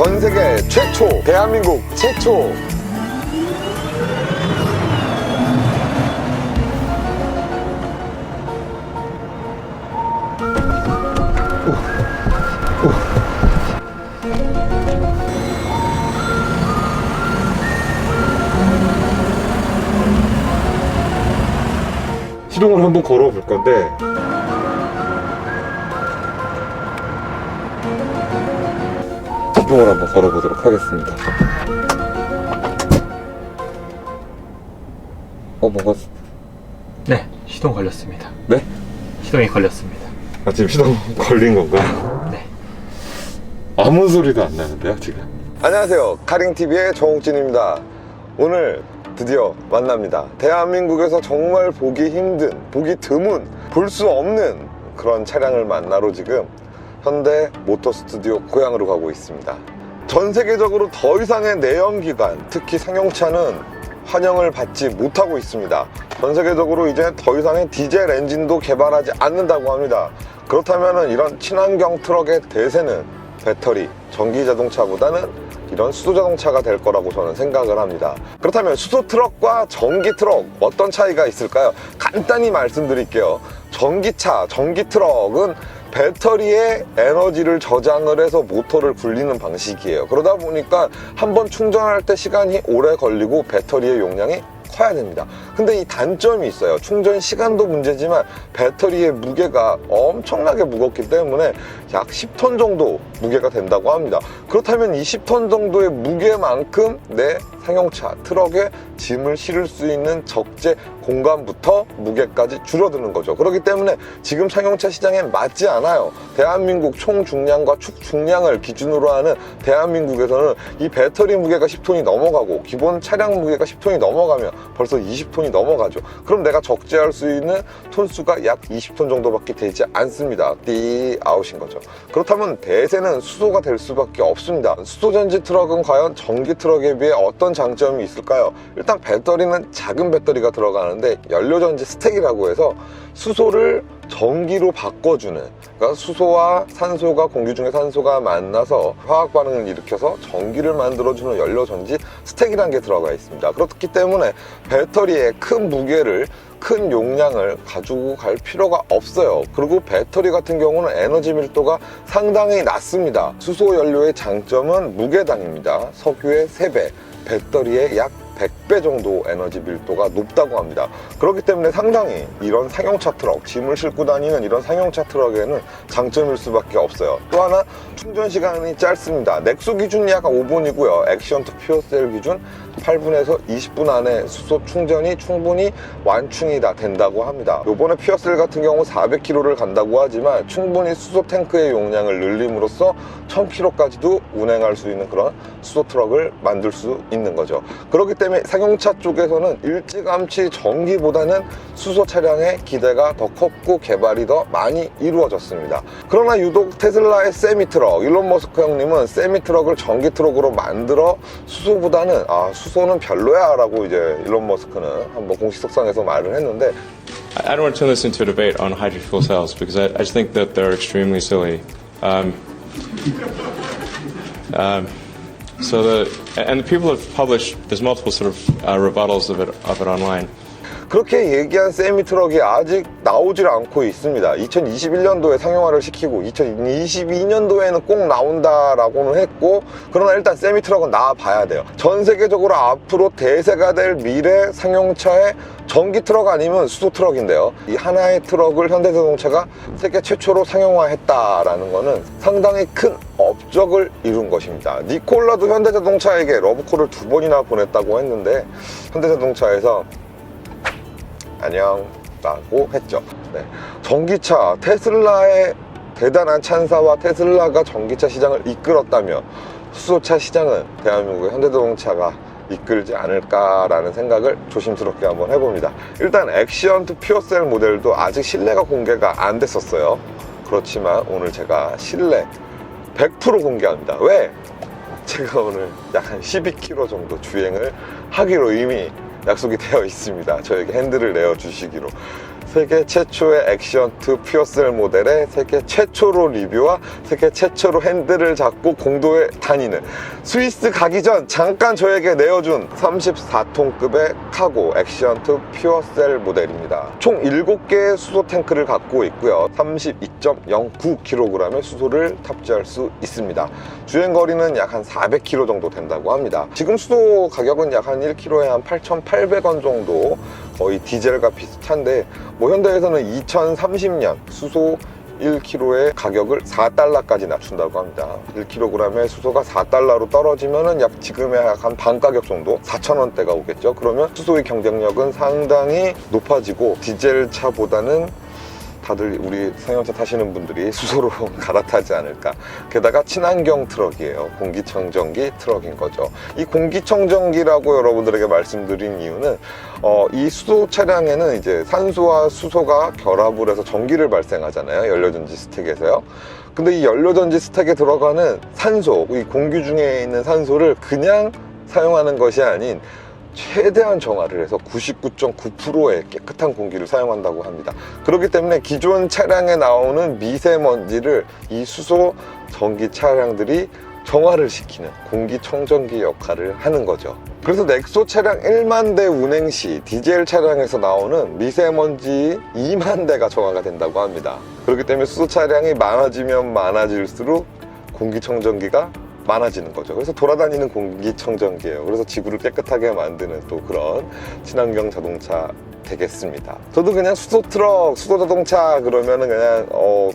전 세계 최초, 대한민국 최초. 시동을 한번 걸어 볼 건데 시동을 한번 걸어 보도록 하겠습니다. 뭔가 네, 시동 걸렸습니다. 네? 시동이 걸렸습니다. 지금 시동 걸린 건가요? 네. 아무 소리도 안 나는데요 지금. 안녕하세요, 카링TV의 정욱진입니다. 오늘 드디어 만납니다. 대한민국에서 정말 보기 힘든, 보기 드문, 볼 수 없는 그런 차량을 만나러 지금 현대 모터스튜디오 고향으로 가고 있습니다. 전 세계적으로 더 이상의 내연기관, 특히 상용차는 환영을 받지 못하고 있습니다. 전 세계적으로 이제 더 이상의 디젤 엔진도 개발하지 않는다고 합니다. 그렇다면 이런 친환경 트럭의 대세는 배터리, 전기 자동차보다는 이런 수소 자동차가 될 거라고 저는 생각을 합니다. 그렇다면 수소 트럭과 전기 트럭 어떤 차이가 있을까요? 간단히 말씀드릴게요. 전기차, 전기 트럭은 배터리에 에너지를 저장을 해서 모터를 굴리는 방식이에요. 그러다 보니까 한번 충전할 때 시간이 오래 걸리고 배터리의 용량이 커야 됩니다. 근데 이 단점이 있어요. 충전 시간도 문제지만 배터리의 무게가 엄청나게 무겁기 때문에 약 10톤 정도 무게가 된다고 합니다. 그렇다면 이 10톤 정도의 무게만큼 내 상용차, 트럭에 짐을 실을 수 있는 적재 공간부터 무게까지 줄어드는 거죠. 그렇기 때문에 지금 상용차 시장에 맞지 않아요. 대한민국 총 중량과 축 중량을 기준으로 하는 대한민국에서는 이 배터리 무게가 10톤이 넘어가고 기본 차량 무게가 10톤이 넘어가면 벌써 20톤이 넘어가죠. 그럼 내가 적재할 수 있는 톤수가 약 20톤 정도밖에 되지 않습니다. 띠 아웃인 거죠. 그렇다면 대세는 수소가 될 수밖에 없습니다. 수소전지 트럭은 과연 전기 트럭에 비해 어떤 장점이 있을까요? 일단 배터리는 작은 배터리가 들어가는데 연료전지 스택이라고 해서 수소를 전기로 바꿔주는, 그러니까 수소와 산소가, 공기 중에 산소가 만나서 화학 반응을 일으켜서 전기를 만들어주는 연료전지 스택이라는 게 들어가 있습니다. 그렇기 때문에 배터리의 큰 무게를, 큰 용량을 가지고 갈 필요가 없어요. 그리고 배터리 같은 경우는 에너지 밀도가 상당히 낮습니다. 수소 연료의 장점은 무게당입니다. 석유의 3배, 배터리의 약 100배 정도 에너지 밀도가 높다고 합니다. 그렇기 때문에 상당히 이런 상용차 트럭, 짐을 싣고 다니는 이런 상용차 트럭에는 장점일 수밖에 없어요. 또 하나, 충전 시간이 짧습니다. 넥소 기준이 약 5분이고요 액션 투 퓨어셀 기준 8분에서 20분 안에 수소 충전이 충분히 완충이 다 된다고 합니다. 요번에 퓨어셀 같은 경우 400km를 간다고 하지만 충분히 수소 탱크의 용량을 늘림으로써 1000km까지도 운행할 수 있는 그런 수소 트럭을 만들 수 있는 거죠. 그렇기 때문에 상용차 쪽에서는 일찌감치 전기보다는 수소 차량의 기대가 더 컸고 개발이 더 많이 이루어졌습니다. 그러나 유독 테슬라의 세미트럭, 일론 머스크 형님은 세미트럭을 전기 트럭으로 만들어 수소보다는 수소는 별로야 라고 이제 일론 머스크는 한번 공식 석상에서 말을 했는데, I don't want to turn this into a debate on hydrogen fuel cells because I just think that they're extremely silly. And the people have published, there's multiple sort of rebuttals of it online. 그렇게 얘기한 세미트럭이 아직 나오질 않고 있습니다. 2021년도에 상용화를 시키고 2022년도에는 꼭 나온다라고는 했고, 그러나 일단 세미트럭은 나와봐야 돼요. 전 세계적으로 앞으로 대세가 될 미래 상용차의 전기 트럭 아니면 수소 트럭인데요, 이 하나의 트럭을 현대자동차가 세계 최초로 상용화했다라는 거는 상당히 큰 업적을 이룬 것입니다. 니콜라도 현대자동차에게 러브콜을 2번이나 보냈다고 했는데 현대자동차에서 안녕 라고 했죠. 네. 전기차, 테슬라의 대단한 찬사와 테슬라가 전기차 시장을 이끌었다며 수소차 시장은 대한민국의 현대자동차가 이끌지 않을까라는 생각을 조심스럽게 한번 해봅니다. 일단 액션 투 퓨어셀 모델도 아직 실내가 공개가 안 됐었어요. 그렇지만 오늘 제가 실내 100% 공개합니다. 왜? 제가 오늘 약 한 12km 정도 주행을 하기로 이미 약속이 되어 있습니다. 저에게 핸들을 내어주시기로. 세계 최초의 액션2 퓨어셀 모델의 세계 최초로 리뷰와 세계 최초로 핸들을 잡고 공도에 다니는, 스위스 가기 전 잠깐 저에게 내어준 34톤급의 카고 액션2 퓨어셀 모델입니다. 총 7개의 수소 탱크를 갖고 있고요. 32.09kg의 수소를 탑재할 수 있습니다. 주행거리는 약 한 400km 정도 된다고 합니다. 지금 수소 가격은 약 한 1kg에 한 8,800원 정도, 거의 디젤과 비슷한데, 뭐 현대에서는 2030년 수소 1kg의 가격을 4달러까지 낮춘다고 합니다. 1kg의 수소가 4달러로 떨어지면은 약 지금의 약 한 반 가격 정도, 4,000원대가 오겠죠. 그러면 수소의 경쟁력은 상당히 높아지고 디젤 차보다는 다들 우리 상용차 타시는 분들이 수소로 갈아타지 않을까. 게다가 친환경 트럭이에요. 공기청정기 트럭인 거죠. 이 공기청정기라고 여러분들에게 말씀드린 이유는 이 수소 차량에는 이제 산소와 수소가 결합을 해서 전기를 발생하잖아요. 연료전지 스택에서요. 근데 이 연료전지 스택에 들어가는 산소, 이 공기 중에 있는 산소를 그냥 사용하는 것이 아닌 최대한 정화를 해서 99.9%의 깨끗한 공기를 사용한다고 합니다. 그렇기 때문에 기존 차량에 나오는 미세먼지를 이 수소 전기 차량들이 정화를 시키는 공기청정기 역할을 하는 거죠. 그래서 넥소 차량 1만 대 운행 시 디젤 차량에서 나오는 미세먼지 2만 대가 정화가 된다고 합니다. 그렇기 때문에 수소 차량이 많아지면 많아질수록 공기청정기가 많아지는 거죠. 그래서 돌아다니는 공기청정기예요. 그래서 지구를 깨끗하게 만드는 또 그런 친환경 자동차 되겠습니다. 저도 그냥 수소 트럭, 수소 자동차 그러면은 그냥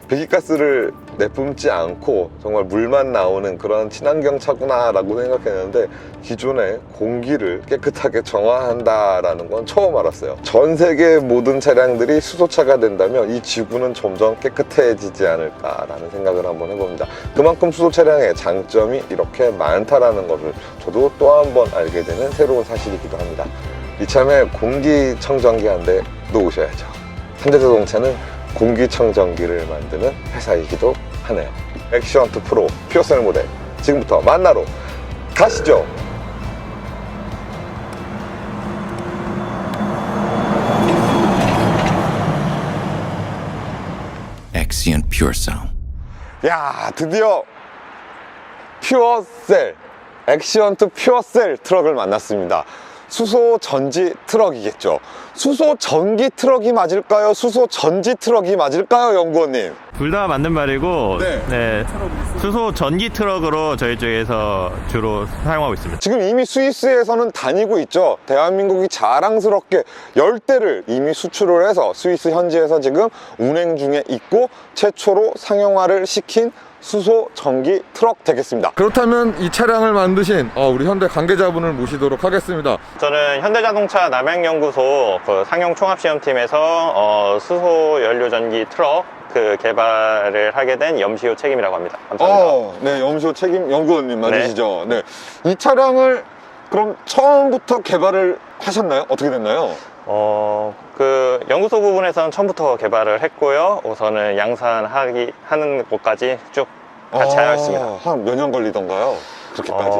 배기가스를 내뿜지 않고 정말 물만 나오는 그런 친환경 차구나 라고 생각했는데, 기존의 공기를 깨끗하게 정화한다라는 건 처음 알았어요. 전 세계 모든 차량들이 수소차가 된다면 이 지구는 점점 깨끗해지지 않을까라는 생각을 한번 해봅니다. 그만큼 수소 차량의 장점이 이렇게 많다라는 것을 저도 또 한 번 알게 되는 새로운 사실이기도 합니다. 이참에 공기청정기 한 대 놓으셔야죠. 현대자동차는 공기청정기를 만드는 회사이기도 하네요. 액션2 프로 퓨어셀 모델 지금부터 만나러 가시죠. Exeon Pure Cell. 야, 드디어 퓨어셀, 액션2 퓨어셀 트럭을 만났습니다. 수소 전지 트럭이겠죠. 수소 전기 트럭이 맞을까요? 수소 전지 트럭이 맞을까요, 연구원님? 둘 다 맞는 말이고, 네. 수소 전기 트럭으로 저희 쪽에서 주로 사용하고 있습니다. 지금 이미 스위스에서는 다니고 있죠. 대한민국이 자랑스럽게 10대를 이미 수출을 해서 스위스 현지에서 지금 운행 중에 있고, 최초로 상용화를 시킨 수소 전기 트럭 되겠습니다. 그렇다면 이 차량을 만드신 우리 현대 관계자분을 모시도록 하겠습니다. 저는 현대자동차 남양연구소 그 상용총합시험팀에서 수소 연료전기 트럭 그 개발을 하게 된 염시호 책임이라고 합니다. 감사합니다. 네, 염시호 책임 연구원님 맞으시죠? 네. 이 차량을 그럼 처음부터 개발을 하셨나요? 어떻게 됐나요? 그 연구소 부분에서는 처음부터 개발을 했고요. 우선은 양산하는 곳까지 쭉 같이 하였습니다. 한 몇 년 걸리던가요? 그렇게까지?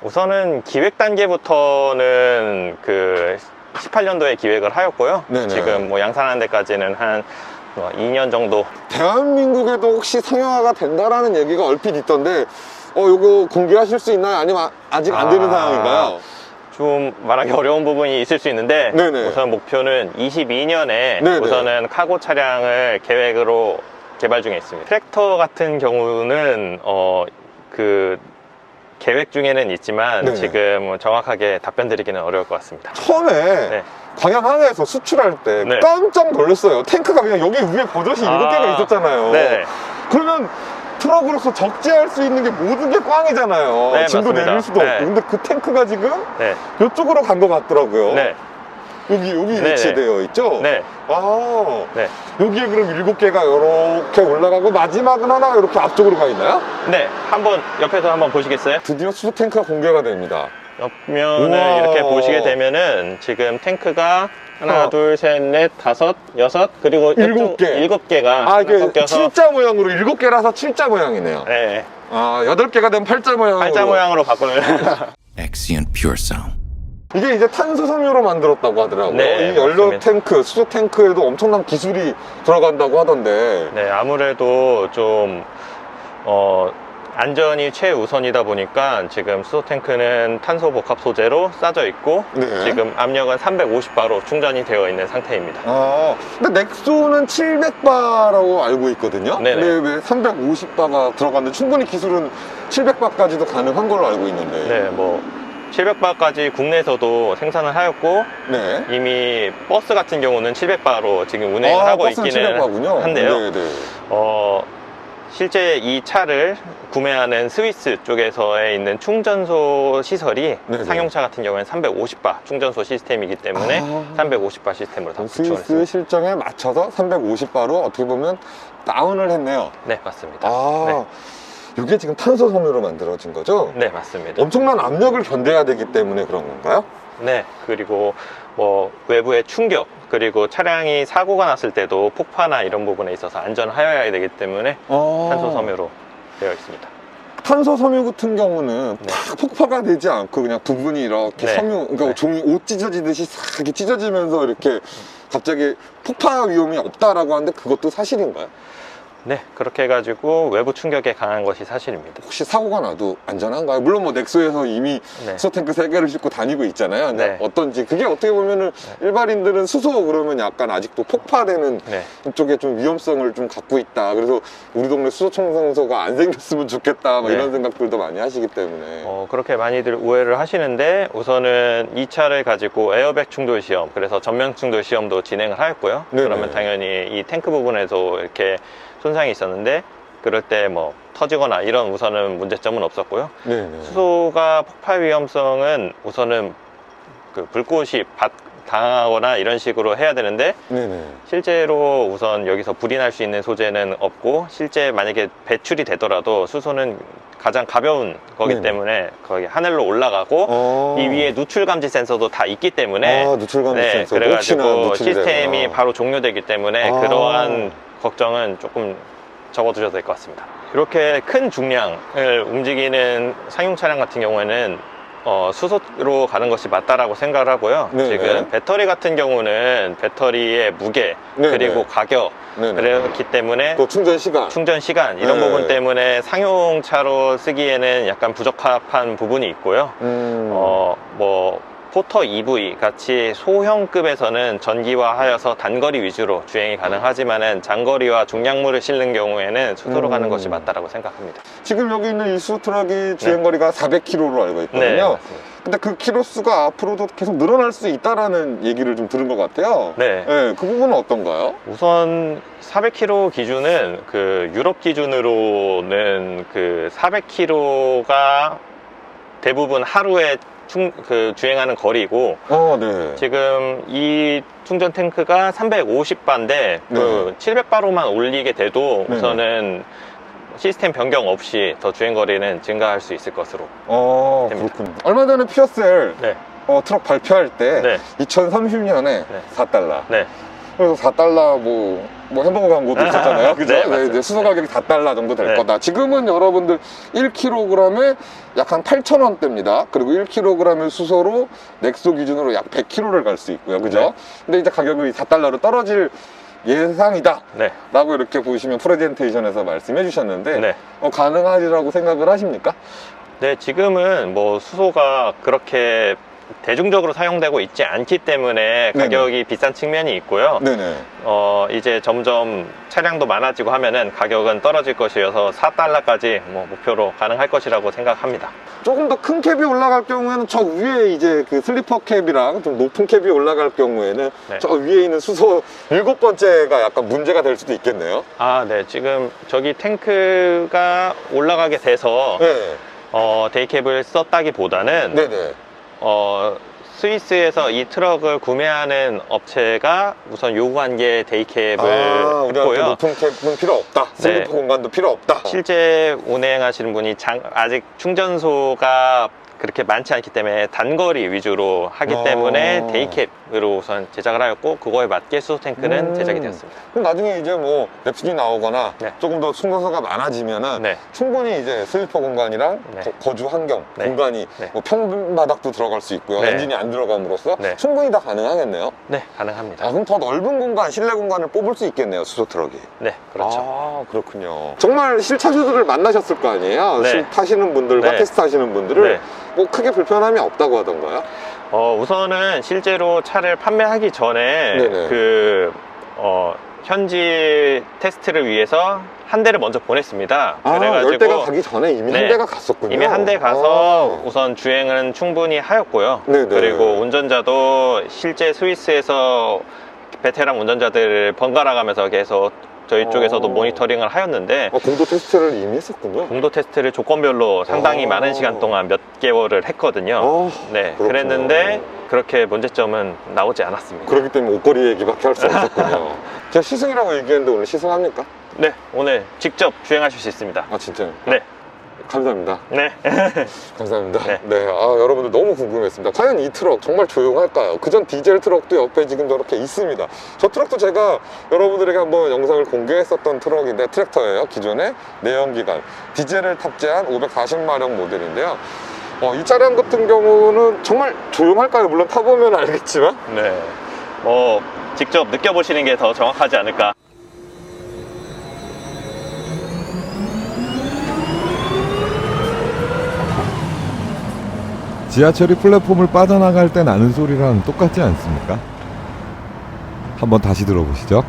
우선은 기획 단계부터는 그 18년도에 기획을 하였고요. 네네. 지금 뭐 양산하는 데까지는 한 2년 정도. 대한민국에도 혹시 상용화가 된다라는 얘기가 얼핏 있던데, 요거 공개하실 수 있나요? 아니면 아직 안 되는 상황인가요? 좀 말하기 어려운 부분이 있을 수 있는데, 네네. 우선 목표는 22년에 네네. 우선은 카고 차량을 계획으로 개발 중에 있습니다. 트랙터 같은 경우는 그 계획 중에는 있지만 네네. 지금 정확하게 답변 드리기는 어려울 것 같습니다. 처음에 네. 광양항에서 수출할 때 네. 깜짝 놀랐어요. 탱크가 그냥 여기 위에 버젓이 7개가 있었잖아요. 네. 그러면 트럭으로서 적재할 수 있는 게 모든 게 꽝이잖아요. 네, 짐도 맞습니다. 내릴 수도 네. 없고. 근데 그 탱크가 지금 네. 이쪽으로 간 것 같더라고요. 네. 여기 네, 위치되어 있죠? 네. 아, 네. 여기에 그럼 7개가 이렇게 올라가고 마지막은 하나가 이렇게 앞쪽으로 가 있나요? 네. 한번 옆에서 한번 보시겠어요? 드디어 수소 탱크가 공개가 됩니다. 옆면을 우와. 이렇게 보시게 되면은 지금 탱크가 하나, 둘, 셋, 넷, 다섯, 여섯, 그리고 7개. 7개가 이게 섞여서 7자 모양으로 7개라서 7자 모양이네요. 네. 8개가 되면 8자 모양으로. 팔자 모양으로 바꾸는 Exeon Pure Cell. 이게 이제 탄소 섬유로 만들었다고 하더라고요. 네, 이 연료 맞습니다. 탱크, 수소 탱크에도 엄청난 기술이 들어간다고 하던데. 네, 아무래도 좀 안전이 최우선이다 보니까 지금 수소 탱크는 탄소 복합 소재로 싸져 있고 네. 지금 압력은 350바로 충전이 되어 있는 상태입니다. 아, 근데 넥소는 700바라고 알고 있거든요. 네네. 근데 왜 350바가 들어갔는데 충분히 기술은 700바까지도 가능한 걸로 알고 있는데. 네, 뭐 700바까지 국내에서도 생산을 하였고 네. 이미 버스 같은 경우는 700바로 지금 운행을 하고 버스는 있기는 700바군요. 한데요. 네, 네. 실제 이 차를 구매하는 스위스 쪽에서에 있는 충전소 시설이 네네. 상용차 같은 경우에는 350바 충전소 시스템이기 때문에 350바 시스템으로 다 구축을 스위스 했습니다. 실정에 맞춰서 350바로 어떻게 보면 다운을 했네요. 네, 맞습니다. 아, 이게 지금 탄소 섬유로 만들어진 거죠? 네, 맞습니다. 엄청난 압력을 견뎌야 되기 때문에 그런 건가요? 네, 그리고 뭐 외부의 충격 그리고 차량이 사고가 났을 때도 폭파나 이런 부분에 있어서 안전하여야 되기 때문에 탄소 섬유로 되어 있습니다. 탄소 섬유 같은 경우는 네. 팍 폭파가 되지 않고 그냥 부분이 이렇게 네. 섬유, 그러니까 네. 종이 옷 찢어지듯이 싹 이렇게 찢어지면서 이렇게 갑자기 폭파 위험이 없다라고 하는데 그것도 사실인가요? 네, 그렇게 해가지고 외부 충격에 강한 것이 사실입니다. 혹시 사고가 나도 안전한가요? 물론 뭐 넥소에서 이미 네. 수소 탱크 3개를 싣고 다니고 있잖아요. 근데 네. 어떤지 그게 어떻게 보면은 일반인들은 수소 그러면 약간 아직도 폭파되는 네. 쪽에 좀 위험성을 좀 갖고 있다. 그래서 우리 동네 수소 청소가 안 생겼으면 좋겠다. 막 네. 이런 생각들도 많이 하시기 때문에. 그렇게 많이들 오해를 하시는데 우선은 이 차를 가지고 에어백 충돌 시험, 그래서 전면 충돌 시험도 진행을 하였고요. 네네. 그러면 당연히 이 탱크 부분에서 이렇게 손상이 있었는데 그럴 때 뭐 터지거나 이런 우선은 문제점은 없었고요. 네네. 수소가 폭파 위험성은 우선은 그 불꽃이 당하거나 이런 식으로 해야 되는데 네네. 실제로 우선 여기서 불이 날 수 있는 소재는 없고 실제 만약에 배출이 되더라도 수소는 가장 가벼운 거기 네네. 때문에 거기 하늘로 올라가고 이 위에 누출 감지 센서도 다 있기 때문에 누출 감지 센서. 혹시나 그래가지고 누출이 시스템이 되거나. 바로 종료되기 때문에 그러한 걱정은 조금 접어두셔도 될 것 같습니다. 이렇게 큰 중량을 움직이는 상용 차량 같은 경우에는 수소로 가는 것이 맞다라고 생각을 하고요. 네네. 지금 배터리 같은 경우는 배터리의 무게 네네. 그리고 가격 네네. 그렇기 때문에 또 충전 시간. 충전 시간 이런 네. 부분 때문에 상용차로 쓰기에는 약간 부적합한 부분이 있고요. 뭐 포터 EV 같이 소형급에서는 전기화하여서 단거리 위주로 주행이 가능하지만은 장거리와 중량물을 실는 경우에는 수소로 가는 것이 맞다라고 생각합니다. 지금 여기 있는 이 수소 트럭이 주행거리가 400km로 알고 있거든요. 네, 맞습니다. 근데 그 키로수가 앞으로도 계속 늘어날 수 있다라는 얘기를 좀 들은 것 같아요. 네. 그 부분은 어떤가요? 우선 400km 기준은 그 유럽 기준으로는 그 400km가 대부분 하루에 주행하는 거리고 네. 지금 이 충전 탱크가 350바인데 그 700바로만 올리게 돼도 네. 우선은 시스템 변경 없이 더 주행 거리는 증가할 수 있을 것으로. 됩니다. 그렇군요. 얼마 전에 퓨어셀 네. 트럭 발표할 때 네. 2030년에 네. 4달러. 네. 그래서 4달러 뭐 햄버거 광고도 있었잖아요. 그죠? 네, 네, 맞습니다. 이제 수소 가격이 4달러 정도 될 네. 거다. 지금은 여러분들 1kg에 약 한 8,000원대입니다. 그리고 1kg의 수소로 넥소 기준으로 약 100km를 갈 수 있고요. 그죠? 네. 근데 이제 가격이 4달러로 떨어질 예상이다. 네. 라고 이렇게 보시면 프레젠테이션에서 말씀해 주셨는데 네. 가능하리라고 생각을 하십니까? 네, 지금은 뭐 수소가 그렇게 대중적으로 사용되고 있지 않기 때문에 가격이 비싼 측면이 있고요. 네네. 이제 점점 차량도 많아지고 하면은 가격은 떨어질 것이어서 4달러까지 뭐 목표로 가능할 것이라고 생각합니다. 조금 더 큰 캡이 올라갈 경우에는 저 위에 이제 그 슬리퍼 캡이랑 좀 높은 캡이 올라갈 경우에는 네. 저 위에 있는 수소 7번째가 약간 문제가 될 수도 있겠네요. 네. 지금 저기 탱크가 올라가게 돼서 네. 데이캡을 썼다기보다는 네네. 스위스에서 이 트럭을 구매하는 업체가 우선 요구한 게 데이캡을 우리한테 했고요. 높은 캡은 필요 없다. 슬리퍼 네. 공간도 필요 없다. 실제 운행하시는 분이 아직 충전소가 그렇게 많지 않기 때문에 단거리 위주로 하기 때문에 데이캡으로 우선 제작을 하였고, 그거에 맞게 수소 탱크는 제작이 되었습니다. 그럼 나중에 이제 뭐 냅슨이 나오거나 네. 조금 더 승소가 많아지면은 네. 충분히 이제 슬리퍼 공간이랑 네. 거주 환경 네. 공간이 네. 뭐 평바닥도 들어갈 수 있고요. 네. 엔진이 안 들어감으로써 네. 충분히 다 가능하겠네요. 네, 가능합니다. 아, 그럼 더 넓은 공간, 실내 공간을 뽑을 수 있겠네요, 수소 트럭이. 네, 그렇죠. 아, 그렇군요. 정말 실차주들을 만나셨을 거 아니에요? 네. 실 타시는 분들과 네. 테스트 하시는 분들을 네. 뭐 크게 불편함이 없다고 하던가요? 우선은 실제로 차를 판매하기 전에 네네. 현지 테스트를 위해서 한 대를 먼저 보냈습니다. 아, 그래가지고 10대가 가기 전에 이미 한 네. 대가 갔었군요. 이미 한 대 가서 아. 우선 주행은 충분히 하였고요. 네네. 그리고 운전자도 실제 스위스에서 베테랑 운전자들을 번갈아 가면서 계속 저희 쪽에서도 모니터링을 하였는데, 공도 테스트를 이미 했었군요. 공도 테스트를 조건별로 상당히 많은 시간 동안 몇 개월을 했거든요. 네, 그렇구나. 그랬는데 그렇게 문제점은 나오지 않았습니다. 그렇기 때문에 옷걸이 얘기밖에 할 수 없었군요. 제가 시승이라고 얘기했는데 오늘 시승합니까? 네, 오늘 직접 주행하실 수 있습니다. 아, 진짜요? 네. 감사합니다. 네. 감사합니다. 네. 네. 아, 여러분들 너무 궁금했습니다. 과연 이 트럭 정말 조용할까요? 그전 디젤 트럭도 옆에 지금 저렇게 있습니다. 저 트럭도 제가 여러분들에게 한번 영상을 공개했었던 트럭인데, 트랙터예요. 기존의 내연기관 디젤을 탑재한 540마력 모델인데요. 이 차량 같은 경우는 정말 조용할까요? 물론 타보면 알겠지만. 네. 직접 느껴보시는 게 더 정확하지 않을까. 지하철이 플랫폼을 빠져나갈 때 나는 소리랑 똑같지 않습니까? 한번 다시 들어보시죠.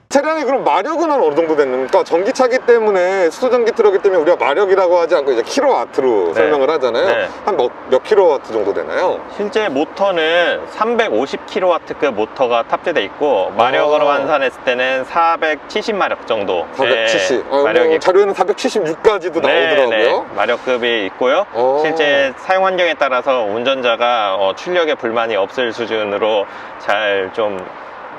차량이 그럼 마력은 한 어느 정도 됐습니까? 전기차기 때문에, 수소전기 트럭이기 때문에 우리가 마력이라고 하지 않고 이제 킬로와트로 설명을 하잖아요. 네. 한 몇 킬로와트 정도 되나요? 실제 모터는 350kW급 모터가 탑재되어 있고, 마력으로 환산했을 때는 470마력 정도. 470. 마력이 자료에는 476까지도 나오더라고요. 네, 마력급이 있고요. 실제 사용 환경에 따라서 운전자가 출력에 불만이 없을 수준으로 잘 좀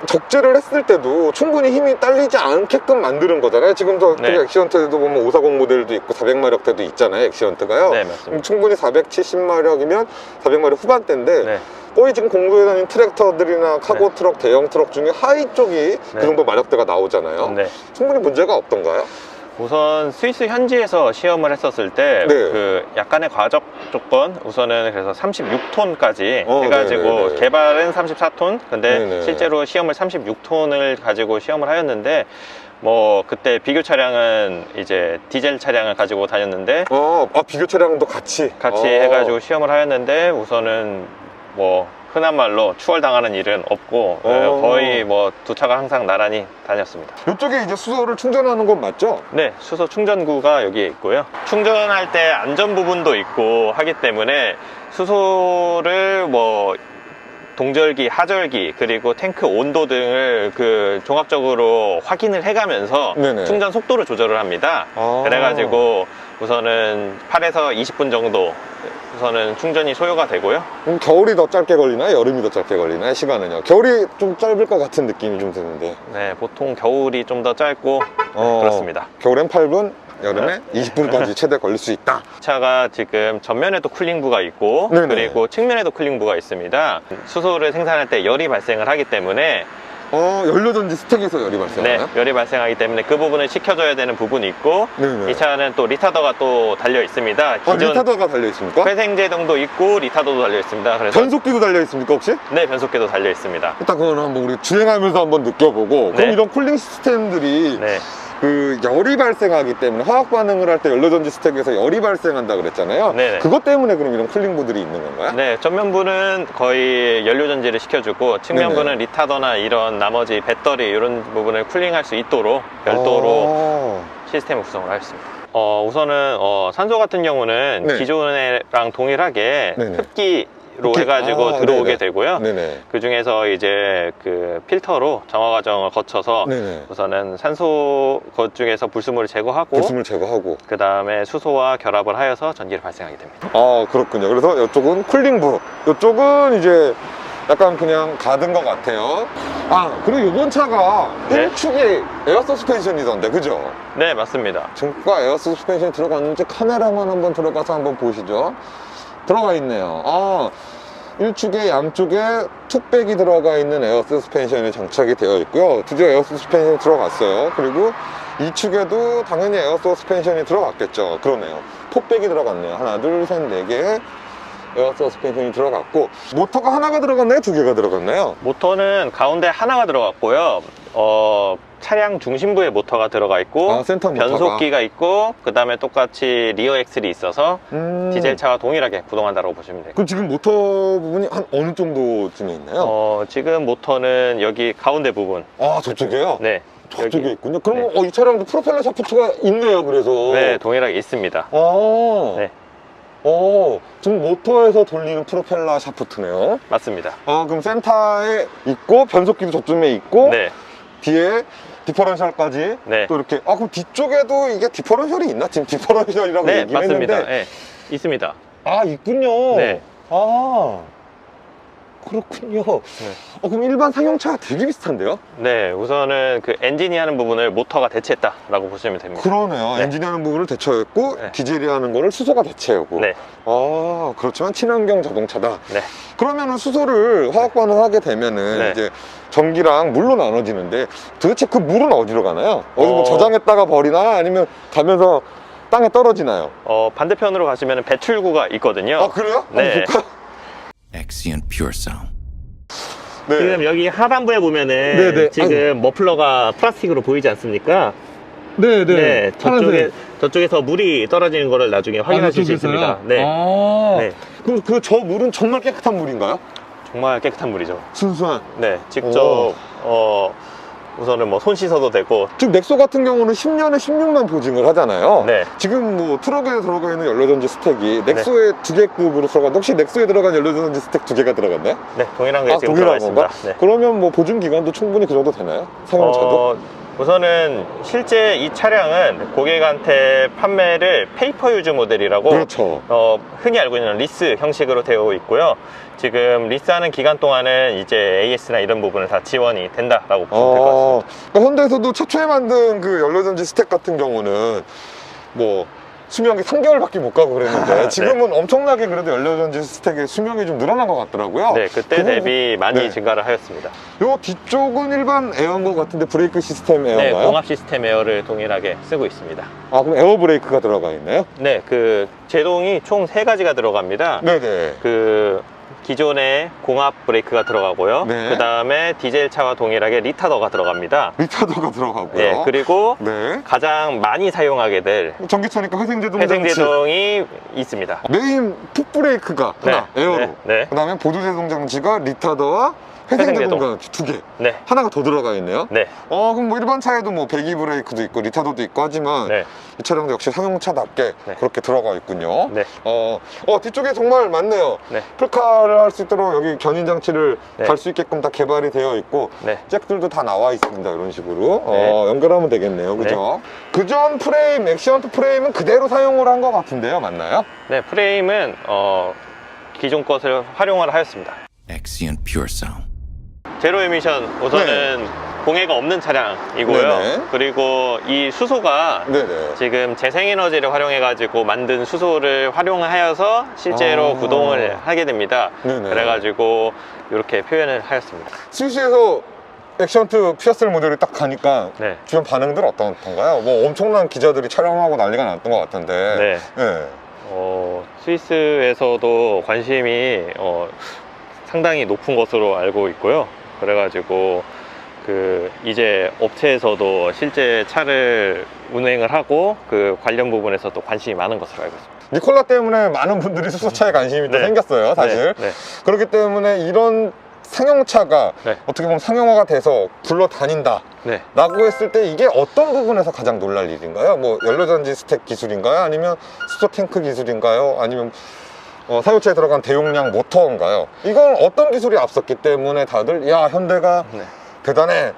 적재를 했을 때도 충분히 힘이 딸리지 않게끔 만드는 거잖아요. 지금 저 네. 엑시언트도 보면 540 모델도 있고 400마력대도 있잖아요. 엑시언트가요. 네, 맞습니다. 충분히 470마력이면 400마력 후반대인데, 네. 거의 지금 공도에 다니는 트랙터들이나 카고 트럭, 대형 트럭 중에 하위 쪽이 그 정도 마력대가 나오잖아요. 네. 충분히 문제가 없던가요? 우선 스위스 현지에서 시험을 했었을 때 그 약간의 과적 조건, 우선은 그래서 36톤까지 해가지고 네네네. 개발은 34톤, 근데 네네. 실제로 시험을 36톤을 가지고 시험을 하였는데, 그때 비교 차량은 이제 디젤 차량을 가지고 다녔는데, 비교 차량도 같이 해가지고 시험을 하였는데, 우선은 흔한 말로 추월당하는 일은 없고, 거의 두 차가 항상 나란히 다녔습니다. 이쪽에 이제 수소를 충전하는 건 맞죠? 네, 수소 충전구가 여기에 있고요. 충전할 때 안전 부분도 있고 하기 때문에 수소를 동절기, 하절기, 그리고 탱크 온도 등을 종합적으로 확인을 해가면서 네네. 충전 속도를 조절을 합니다. 그래가지고 우선은 8에서 20분 정도 우선은 충전이 소요가 되고요. 그럼 겨울이 더 짧게 걸리나요? 여름이 더 짧게 걸리나요? 시간은요? 겨울이 좀 짧을 것 같은 느낌이 좀 드는데. 네, 보통 겨울이 좀 더 짧고 그렇습니다. 겨울엔 8분, 여름에 20분까지 최대 걸릴 수 있다. 차가 지금 전면에도 쿨링부가 있고, 네네. 그리고 측면에도 쿨링부가 있습니다. 수소를 생산할 때 열이 발생을 하기 때문에, 연료전지 스택에서 열이 발생하나요? 네, 열이 발생하기 때문에 그 부분을 식혀줘야 되는 부분이 있고, 네네. 이 차는 또 리타더가 또 달려 있습니다. 리타더가 달려 있습니까? 회생제동도 있고 리타더도 달려 있습니다. 그래서 변속기도 달려 있습니까 혹시? 네, 변속기도 달려 있습니다. 일단 그거는 한번 우리 주행하면서 한번 느껴보고. 그럼 네. 이런 쿨링 시스템들이 네, 열이 발생하기 때문에, 화학 반응을 할 때 연료전지 스택에서 열이 발생한다 그랬잖아요. 네네. 그것 때문에 그럼 이런 쿨링부들이 있는 건가요? 네, 전면부는 거의 연료전지를 식혀주고, 측면부는 네네. 리타더나 이런 나머지 배터리 이런 부분을 쿨링할 수 있도록 별도로 시스템을 구성을 하였습니다. 우선은 산소 같은 경우는 네. 기존이랑 동일하게 네네. 흡기로 해가지고 들어오게 네네. 되고요. 네네. 그 중에서 이제 그 필터로 정화 과정을 거쳐서 네네. 우선은 산소 것 중에서 불순물을 제거하고, 불순물 제거하고. 그 다음에 수소와 결합을 하여서 전기를 발생하게 됩니다. 그렇군요. 그래서 이쪽은 쿨링부, 이쪽은 이제 약간 그냥 가든 것 같아요. 아, 그리고 이번 차가 네. 1축이 에어 서스펜션이던데, 그죠? 네, 맞습니다. 중가 에어 서스펜션이 들어갔는지 카메라만 한번 들어가서 한번 보시죠. 들어가 있네요. 아, 1축에 양쪽에 툭백이 들어가 있는 에어 서스펜션이 장착이 되어 있고요. 드디어 에어 서스펜션이 들어갔어요. 그리고 2축에도 당연히 에어 서스펜션이 들어갔겠죠. 그러네요. 톡백이 들어갔네요. 하나, 둘, 셋, 네 개 에어 서스펜션이 들어갔고, 모터가 하나가 들어갔나요? 두 개가 들어갔나요? 모터는 가운데 하나가 들어갔고요. 차량 중심부에 모터가 들어가 있고, 아, 센터 모터가. 변속기가 있고, 그 다음에 똑같이 리어 엑셀이 있어서 디젤차와 동일하게 구동한다고 보시면 돼요. 그럼 지금 모터 부분이 한 어느 정도쯤에 있나요? 지금 모터는 여기 가운데 부분. 아, 저쪽에요? 네. 저쪽에 여기. 있군요. 그럼 네. 이 차량도 프로펠러 샤프트가 있네요. 그래서 네, 동일하게 있습니다. 아, 네. 지금 모터에서 돌리는 프로펠러 샤프트네요. 맞습니다. 그럼 센터에 있고 변속기도 저쯤에 있고 네. 뒤에 디퍼런셜까지 네. 또 이렇게. 그럼 뒤쪽에도 이게 디퍼런셜이 있나? 지금 디퍼런셜이라고 네, 얘기를 맞습니다. 했는데 네, 있습니다. 있군요. 네. 그렇군요. 그럼 일반 상용차가 되게 비슷한데요? 네, 우선은 그 엔진이 하는 부분을 모터가 대체했다라고 보시면 됩니다. 그러네요. 네. 엔진이 하는 부분을 대체했고 네. 디젤이 하는 거를 수소가 대체하고. 네. 그렇지만 친환경 자동차다. 네. 그러면은 수소를 화학 반응하게 되면은 네. 이제 전기랑 물로 나눠지는데 도대체 그 물은 어디로 가나요? 어디 뭐 어. 저장했다가 버리나 아니면 가면서 땅에 떨어지나요? 반대편으로 가시면 배출구가 있거든요. 그래요? 네. 한번 볼까요? Exient Pure Sound. 네. 지금 여기 하단부에 보면은 네네. 지금 머플러가 플라스틱으로 보이지 않습니까? 네, 네, 저쪽에서 물이 떨어지는 거를 나중에 확인하실 수 있습니다. 네. 네. 그럼 저 물은 정말 깨끗한 물인가요? 정말 깨끗한 물이죠. 순수한. 네, 직접 우선은 뭐 손 씻어도 되고. 지금 넥소 같은 경우는 10년에 16만 보증을 하잖아요. 네. 지금 뭐 트럭에 들어가 있는 연료전지 스택이 넥소의 2개급으로 들어갔는데 혹시 넥소에 들어간 연료전지 스택 2개가 들어갔나요? 네, 동일한 게 지금 들어가 있습니다. 네. 그러면 뭐 보증 기간도 충분히 그 정도 되나요? 상용차도? 우선은 실제 이 차량은 고객한테 판매를 페이퍼 유즈 모델이라고 그렇죠. 흔히 알고 있는 리스 형식으로 되어 있고요. 지금 리스하는 기간 동안은 이제 AS나 이런 부분을 다 지원이 된다라고 보시면 될 것 같습니다. 그러니까 현대에서도 최초에 만든 그 연료전지 스택 같은 경우는 뭐 수명이 3개월밖에 못 가고 그랬는데 지금은 엄청나게 그래도 연료전지 스택의 수명이 좀 늘어난 것 같더라고요. 네, 그때 그거- 대비 많이 네. 증가를 하였습니다. 요 뒤쪽은 일반 에어인 것 같은데 브레이크 시스템 네, 에어인가요? 공합 시스템 에어를 동일하게 쓰고 있습니다. 그럼 에어 브레이크가 들어가 있나요? 네, 그 제동이 총 3가지가 들어갑니다. 네네. 그 기존의 공합 브레이크가 들어가고요. 네. 그 다음에 디젤 차와 동일하게 리타더가 들어갑니다. 리타더가 들어가고요. 네, 그리고 네. 가장 많이 사용하게 될 전기차니까 회생제동 회생제동이 있습니다. 메인 풋브레이크가 하나 네. 에어로. 네. 네. 그 다음에 보조제동 장치가 리타더와 회생제동 장치 2개. 네. 하나가 더 들어가 있네요. 네. 그럼 뭐 일반 차에도 뭐 배기 브레이크도 있고 리타더도 있고 하지만 네. 이 차량도 역시 상용차답게 네. 그렇게 들어가 있군요. 네. 뒤쪽에 정말 많네요. 네. 풀카를 할 수 있도록 여기 견인 장치를 네. 달 수 있게끔 다 개발이 되어 있고 네. 잭들도 다 나와 있습니다. 이런 식으로 네. 연결하면 되겠네요. 그죠? 그전 프레임, 액시언트 프레임은 그대로 사용을 한 것 같은데요. 맞나요? 네, 프레임은 기존 것을 활용을 하였습니다. Exient Pure Sound. 제로 에미션 우선은 공해가 없는 차량이고요. 네네. 그리고 이 수소가 네네. 지금 재생에너지를 활용해가지고 만든 수소를 활용하여서 실제로 아. 구동을 하게 됩니다. 네네. 그래가지고 이렇게 표현을 하였습니다. 스위스에서 액션트 피어셀 모델이 딱 가니까 네. 주변 반응들 어떤가요? 뭐 엄청난 기자들이 촬영하고 난리가 났던 것 같은데. 네. 네. 스위스에서도 관심이 상당히 높은 것으로 알고 있고요. 그래가지고 이제 업체에서도 실제 차를 운행을 하고 그 관련 부분에서 또 관심이 많은 것으로 알고 있습니다. 니콜라 때문에 많은 분들이 수소차에 관심이 또 네. 생겼어요, 사실. 네. 네. 그렇기 때문에 이런 상용차가 네. 어떻게 보면 상용화가 돼서 굴러다닌다 네. 라고 했을 때 이게 어떤 부분에서 가장 놀랄 일인가요? 뭐 연료전지 스택 기술인가요? 아니면 수소 탱크 기술인가요? 아니면 사용차에 들어간 대용량 모터인가요? 이건 어떤 기술이 앞섰기 때문에 다들 야 현대가 네. 대단해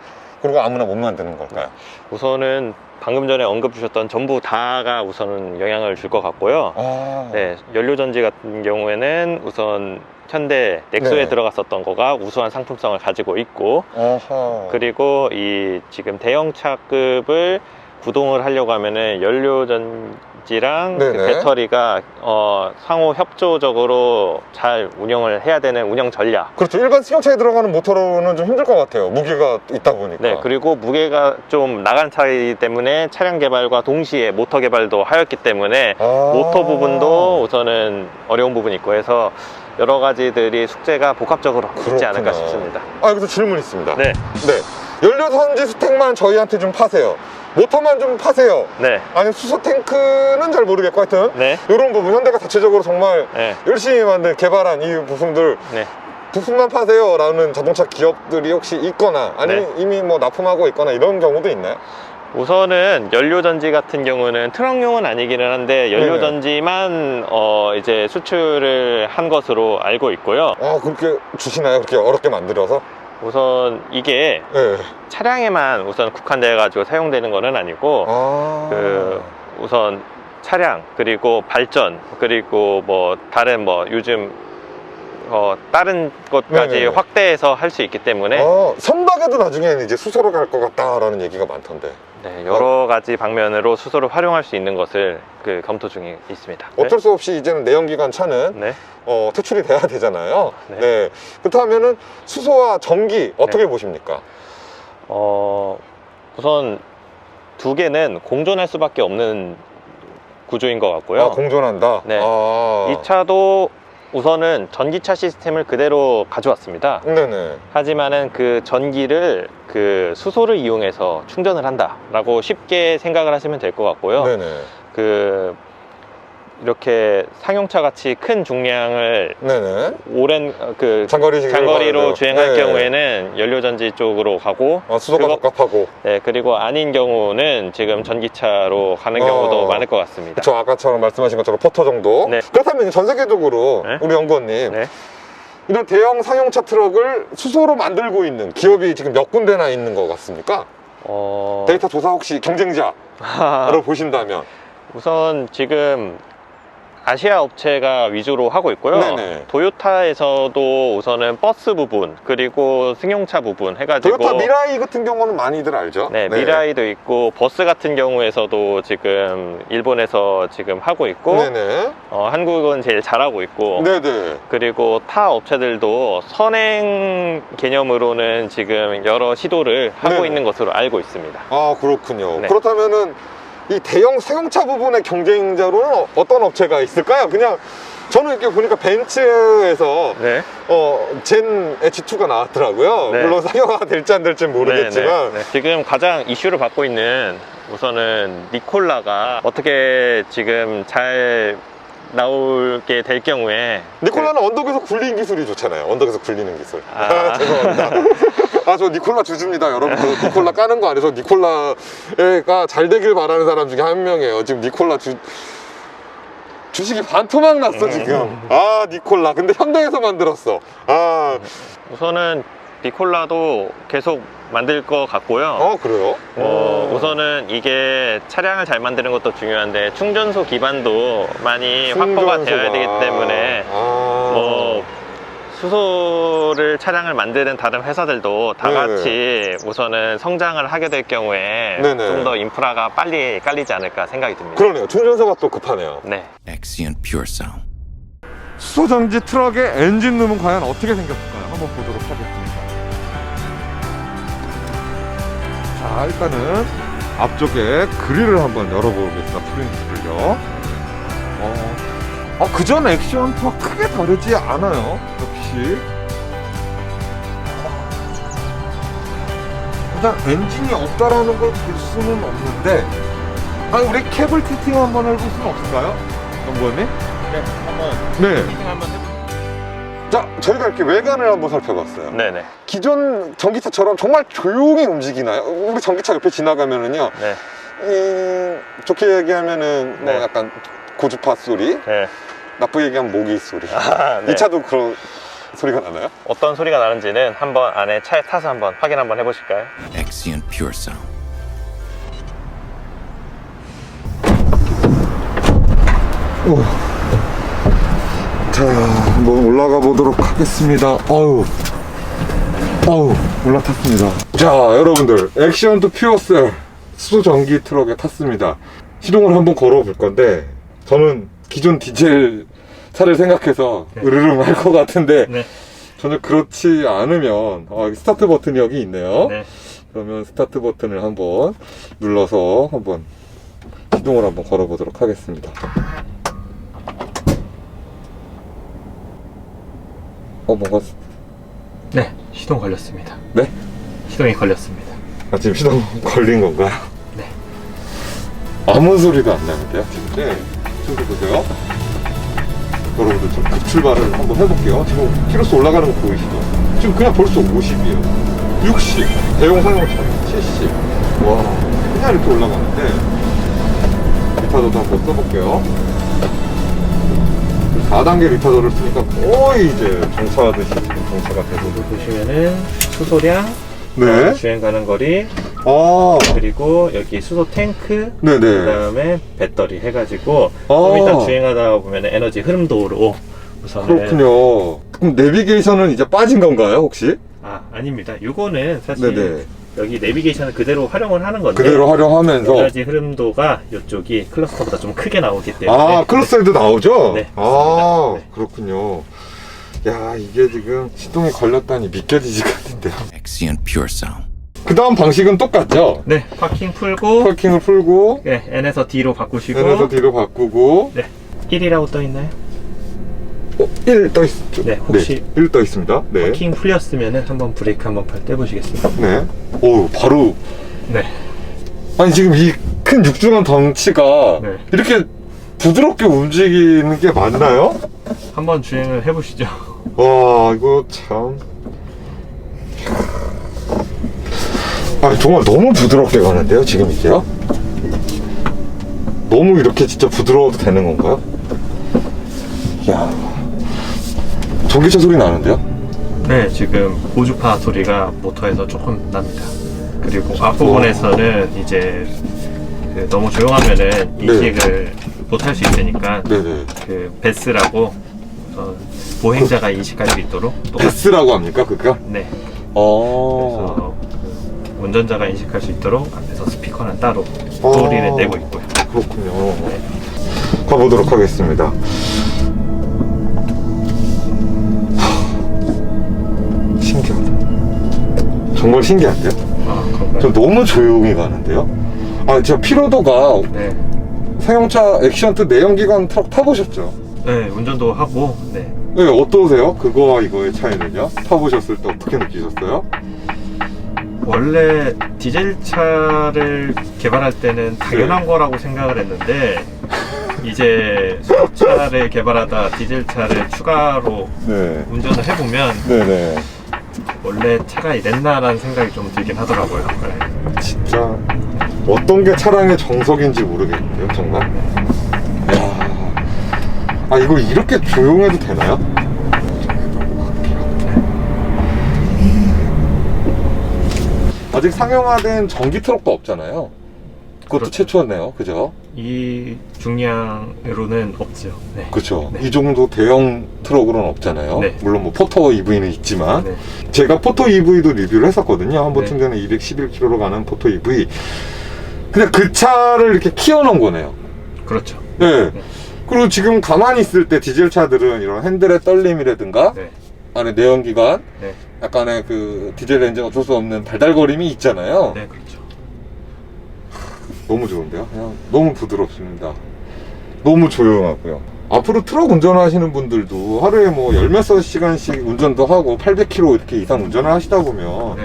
그리고 아무나 못 만드는 걸까요? 우선은 방금 전에 언급 주셨던 전부 다가 우선은 영향을 줄 것 같고요. 아, 네, 연료전지 같은 경우에는 우선 현대 넥소에 네. 들어갔었던 거가 우수한 상품성을 가지고 있고, 어허. 그리고 이 지금 대형차급을 구동을 하려고 하면은 연료전지랑 그 네네. 배터리가 상호 협조적으로 잘 운영을 해야 되는 운영 전략. 그렇죠. 일반 승용차에 들어가는 모터로는 좀 힘들 것 같아요. 무게가 있다 보니까. 네, 그리고 무게가 좀 나간 차이기 때문에 차량 개발과 동시에 모터 개발도 하였기 때문에 아. 모터 부분도 우선은 어려운 부분이 있고 해서 여러 가지들이 숙제가 복합적으로 있지 않을까 그렇구나. 싶습니다. 아, 여기서 질문 있습니다. 네, 네. 연료전지 스택만 저희한테 좀 파세요. 모터만 좀 파세요. 네, 아니, 수소 탱크는 잘 모르겠고 하여튼 네, 이런 부분 현대가 자체적으로 정말 네, 열심히 개발한 이 부품들 네. 부품만 파세요 라는 자동차 기업들이 혹시 있거나 아니면 이미 뭐 납품하고 있거나 이런 경우도 있나요? 우선은 연료전지 같은 경우는 트럭용은 아니기는 한데 연료전지만 이제 수출을 한 것으로 알고 있고요. 아, 그렇게 주시나요? 그렇게 어렵게 만들어서? 우선 이게 네. 차량에만 우선 국한되어 가지고 사용되는 것은 아니고 아. 우선 차량 그리고 발전 그리고 뭐 다른 뭐 요즘 다른 것까지 네네네. 확대해서 할 수 있기 때문에 선박에도 나중에는 이제 수소로 갈 것 같다라는 얘기가 많던데. 네, 여러 가지 방면으로 수소를 활용할 수 있는 것을 검토 중에 있습니다. 어쩔 수 없이 이제는 내연기관 차는 네. 퇴출이 돼야 되잖아요. 네. 네. 그렇다면은 수소와 전기 어떻게 보십니까? 우선 두 개는 공존할 수밖에 없는 구조인 것 같고요. 아, 공존한다. 네. 아. 이 차도 우선은 전기차 시스템을 그대로 가져왔습니다. 네네. 하지만은 그 전기를 그 수소를 이용해서 충전을 한다라고 쉽게 생각을 하시면 될 것 같고요. 네네. 이렇게 상용차 같이 큰 중량을 네네. 오랜 가야 장거리로 주행할 돼요. 네. 경우에는 연료전지 쪽으로 가고 수소가 적합하고. 네, 그리고 아닌 경우는 지금 전기차로 가는 경우도 많을 것 같습니다. 그렇죠. 아까처럼 말씀하신 것처럼 포터 정도. 네. 그렇다면 전 세계적으로 네. 우리 연구원님 네. 이런 대형 상용차 트럭을 수소로 만들고 있는 기업이 지금 몇 군데나 있는 것 같습니까? 데이터 조사 혹시 경쟁자로 보신다면. 우선 지금 아시아 업체가 위주로 하고 있고요. 네네. 도요타에서도 우선은 버스 부분 그리고 승용차 부분 해가지고 도요타 미라이 같은 경우는 많이들 알죠? 네, 미라이도 있고 버스 같은 경우에서도 지금 일본에서 지금 하고 있고 네네. 한국은 제일 잘하고 있고 네네. 그리고 타 업체들도 선행 개념으로는 지금 여러 시도를 하고 네네. 있는 것으로 알고 있습니다. 아, 그렇군요. 네. 그렇다면은 이 대형 승용차 부분의 경쟁자로는 어떤 업체가 있을까요? 그냥 저는 이렇게 보니까 벤츠에서 네. 젠 H2가 나왔더라고요. 네. 물론 상용화가 될지 안 될지 모르겠지만. 네. 지금 가장 이슈를 받고 있는 우선은 니콜라가 어떻게 지금 잘 나오게 될 경우에 니콜라는 언덕에서 굴리는 기술이 좋잖아요. 언덕에서 굴리는 기술. 아. 죄송합니다. 저 니콜라 주주입니다. 여러분들 니콜라 까는 거 안에서 니콜라가 잘 되길 바라는 사람 중에 한 명이에요. 지금 니콜라 주식이 반토막 났어 지금. 니콜라. 근데 현대에서 만들었어. 우선은 니콜라도 계속 만들 것 같고요. 그래요? 우선은 이게 차량을 잘 만드는 것도 중요한데 충전소 기반도 많이 확보가 되어야 되기 때문에 뭐 수소를 차량을 만드는 다른 회사들도 다 네네. 같이 우선은 성장을 하게 될 경우에 네네. 좀 더 인프라가 빨리 깔리지 않을까 생각이 듭니다. 그러네요. 충전소가 또 급하네요. 네. Exeon Pure Sound. 수소전지 트럭의 엔진룸은 과연 어떻게 생겼을까요? 한번 보도록 하겠습니다. 자, 일단은 앞쪽에 그릴을 한번 열어보겠습니다. 프린트를요. 그전 액션과 크게 다르지 않아요. 역시. 일단 엔진이 없다라는 걸 볼 수는 없는데, 우리 케이블 피팅 한번 해볼 수는 없을까요? 연구원님? 네, 한번 네. 피팅 한번 해볼게요. 자, 저희가 이렇게 외관을 한번 살펴봤어요. 네네. 기존 전기차처럼 정말 조용히 움직이나요? 우리 전기차 옆에 지나가면은요, 네. 좋게 얘기하면은 뭐 네. 약간 고주파 소리, 네. 나쁘게 얘기하면 모기 소리. 네. 이 차도 그런. 소리가 나나요? 어떤 소리가 나는지는 한번 안에 차에 타서 한번 확인 한번 해보실까요? Exient Pure Sound. 자, 한번 올라가 보도록 하겠습니다. 어우, 올라탔습니다. 자, 여러분들, 액션트 퓨어셀 수소 전기 트럭에 탔습니다. 시동을 한번 걸어 볼 건데, 저는 기존 디젤 차를 생각해서 으르릉 할 것 같은데, 네. 전혀 그렇지 않으면, 스타트 버튼이 여기 있네요. 네. 그러면 스타트 버튼을 한번 눌러서 한번 시동을 한번 걸어 보도록 하겠습니다. 뭔가, 네. 시동 걸렸습니다. 네? 시동이 걸렸습니다. 지금 시동 걸린 건가요? 네. 아무 소리도 안 나는데요, 지금? 네. 지금 보세요. 여러분들 좀 급출발을 한번 해볼게요. 지금 키로수 올라가는 거 보이시죠? 지금 그냥 벌써 50이에요. 60, 대용 사용차 70. 와, 그냥 이렇게 올라가는데, 리타더도 한번 써볼게요. 4단계 리타더를 쓰니까 거의 이제 정차하듯이 지금 정차가 되고. 보시면은 수소량, 네. 주행 가는 거리, 아, 그리고 여기 수소 탱크, 네네. 그다음에 배터리 해가지고 좀 일단 주행하다 보면 에너지 흐름도로 우선은 그렇군요. 그럼 내비게이션은 이제 빠진 건가요, 혹시? 아닙니다. 요거는 사실 네네. 여기 내비게이션을 그대로 활용을 하는 건데 그대로 활용하면서. 에너지 흐름도가 이쪽이 클러스터보다 좀 크게 나오기 때문에 클러스에도 나오죠? 네, 아, 맞습니다. 네. 그렇군요. 야, 이게 지금 시동이 걸렸다니 믿겨지지가 않는데요. Exient Pure Sound. 그 다음 방식은 똑같죠? 네, 파킹 풀고 파킹을 풀고, 네, N에서 D로 바꾸시고 N에서 D로 바꾸고, 네, 1이라고 떠 있나요? 1 떠 있죠? 네, 혹시 1 떠 있습니다. 네. 파킹 풀렸으면은 한번 브레이크 한번 떼보시겠습니다. 네. 오, 바로. 네. 아니, 지금 이 큰 육중한 덩치가 네. 이렇게 부드럽게 움직이는 게 맞나요? 한번 주행을 해보시죠. 와, 이거 참. 정말 너무 부드럽게 가는데요, 지금 이게요? 너무 이렇게 진짜 부드러워도 되는 건가요? 이야. 전기차 소리 나는데요? 네, 지금 고주파 소리가 모터에서 조금 납니다. 그리고 앞부분에서는 이제 그 너무 조용하면은 인식을 못할 수 있으니까 네네. 그 베스라고 보행자가 인식할 수 있도록 베스라고 합니까, 그니까? 네. 어. 그래서 그 운전자가 인식할 수 있도록 앞에서 스피커는 따로 어. 소리를 내고 있고요. 그렇군요. 네. 가보도록 하겠습니다. 신기하다. 정말 신기한데요? 그런가요? 저 너무 조용히 가는데요? 저 피로도가 네. 상용차 액션트 내연기관 트럭 타보셨죠? 네, 운전도 하고 네. 네, 어떠세요? 그거와 이거의 차이는요? 타보셨을 때 어떻게 느끼셨어요? 원래 디젤 차를 개발할 때는 당연한 거라고 생각을 했는데 이제 수소차를 개발하다 디젤 차를 추가로 네. 운전을 해보면 네네. 원래 차가 이랬나라는 생각이 좀 들긴 하더라고요. 네. 진짜 어떤 게 차량의 정석인지 모르겠는데요, 정말. 이야. 이거 이렇게 조용해도 되나요? 아직 상용화된 전기 트럭도 없잖아요. 그것도 그렇죠. 최초였네요, 그죠? 이 중량으로는 없죠. 네. 그렇죠. 네. 이 정도 대형 트럭으로는 없잖아요. 네. 물론 뭐 포터 EV는 있지만 네. 제가 포터 EV도 리뷰를 했었거든요. 한번 네. 충전에 211km로 가는 포터 EV. 그냥 그 차를 이렇게 키워놓은 거네요. 그렇죠. 네. 네. 그리고 지금 가만히 있을 때 디젤 차들은 이런 핸들의 떨림이라든가 네. 안에 내연기관 네. 약간의 그 디젤 엔진 어쩔 수 없는 달달거림이 있잖아요. 네, 그렇죠. 너무 좋은데요? 그냥 너무 부드럽습니다. 너무 조용하고요. 앞으로 트럭 운전하시는 분들도 하루에 뭐 10몇 시간씩 운전도 하고 800km 이렇게 이상 운전을 하시다 보면 네.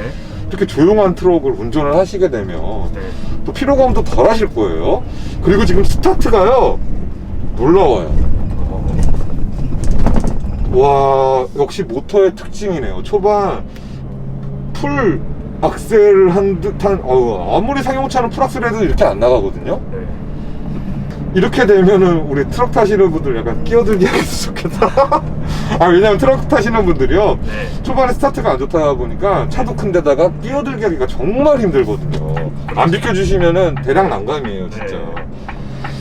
이렇게 조용한 트럭을 운전을 하시게 되면 네. 또 피로감도 덜 하실 거예요. 그리고 지금 스타트가요 놀라워요. 와, 역시 모터의 특징이네요. 초반 풀 악셀을 한 듯한, 아무리 상용차는 풀 악셀 해도 이렇게 안 나가거든요. 네. 이렇게 되면은 우리 트럭 타시는 분들 약간 끼어들기 하겠으면 좋겠다. 아, 왜냐면 트럭 타시는 분들이요. 네. 초반에 스타트가 안 좋다 보니까 차도 큰데다가 끼어들기 하기가 정말 힘들거든요. 안 비켜주시면은 대량 난감이에요, 진짜. 네.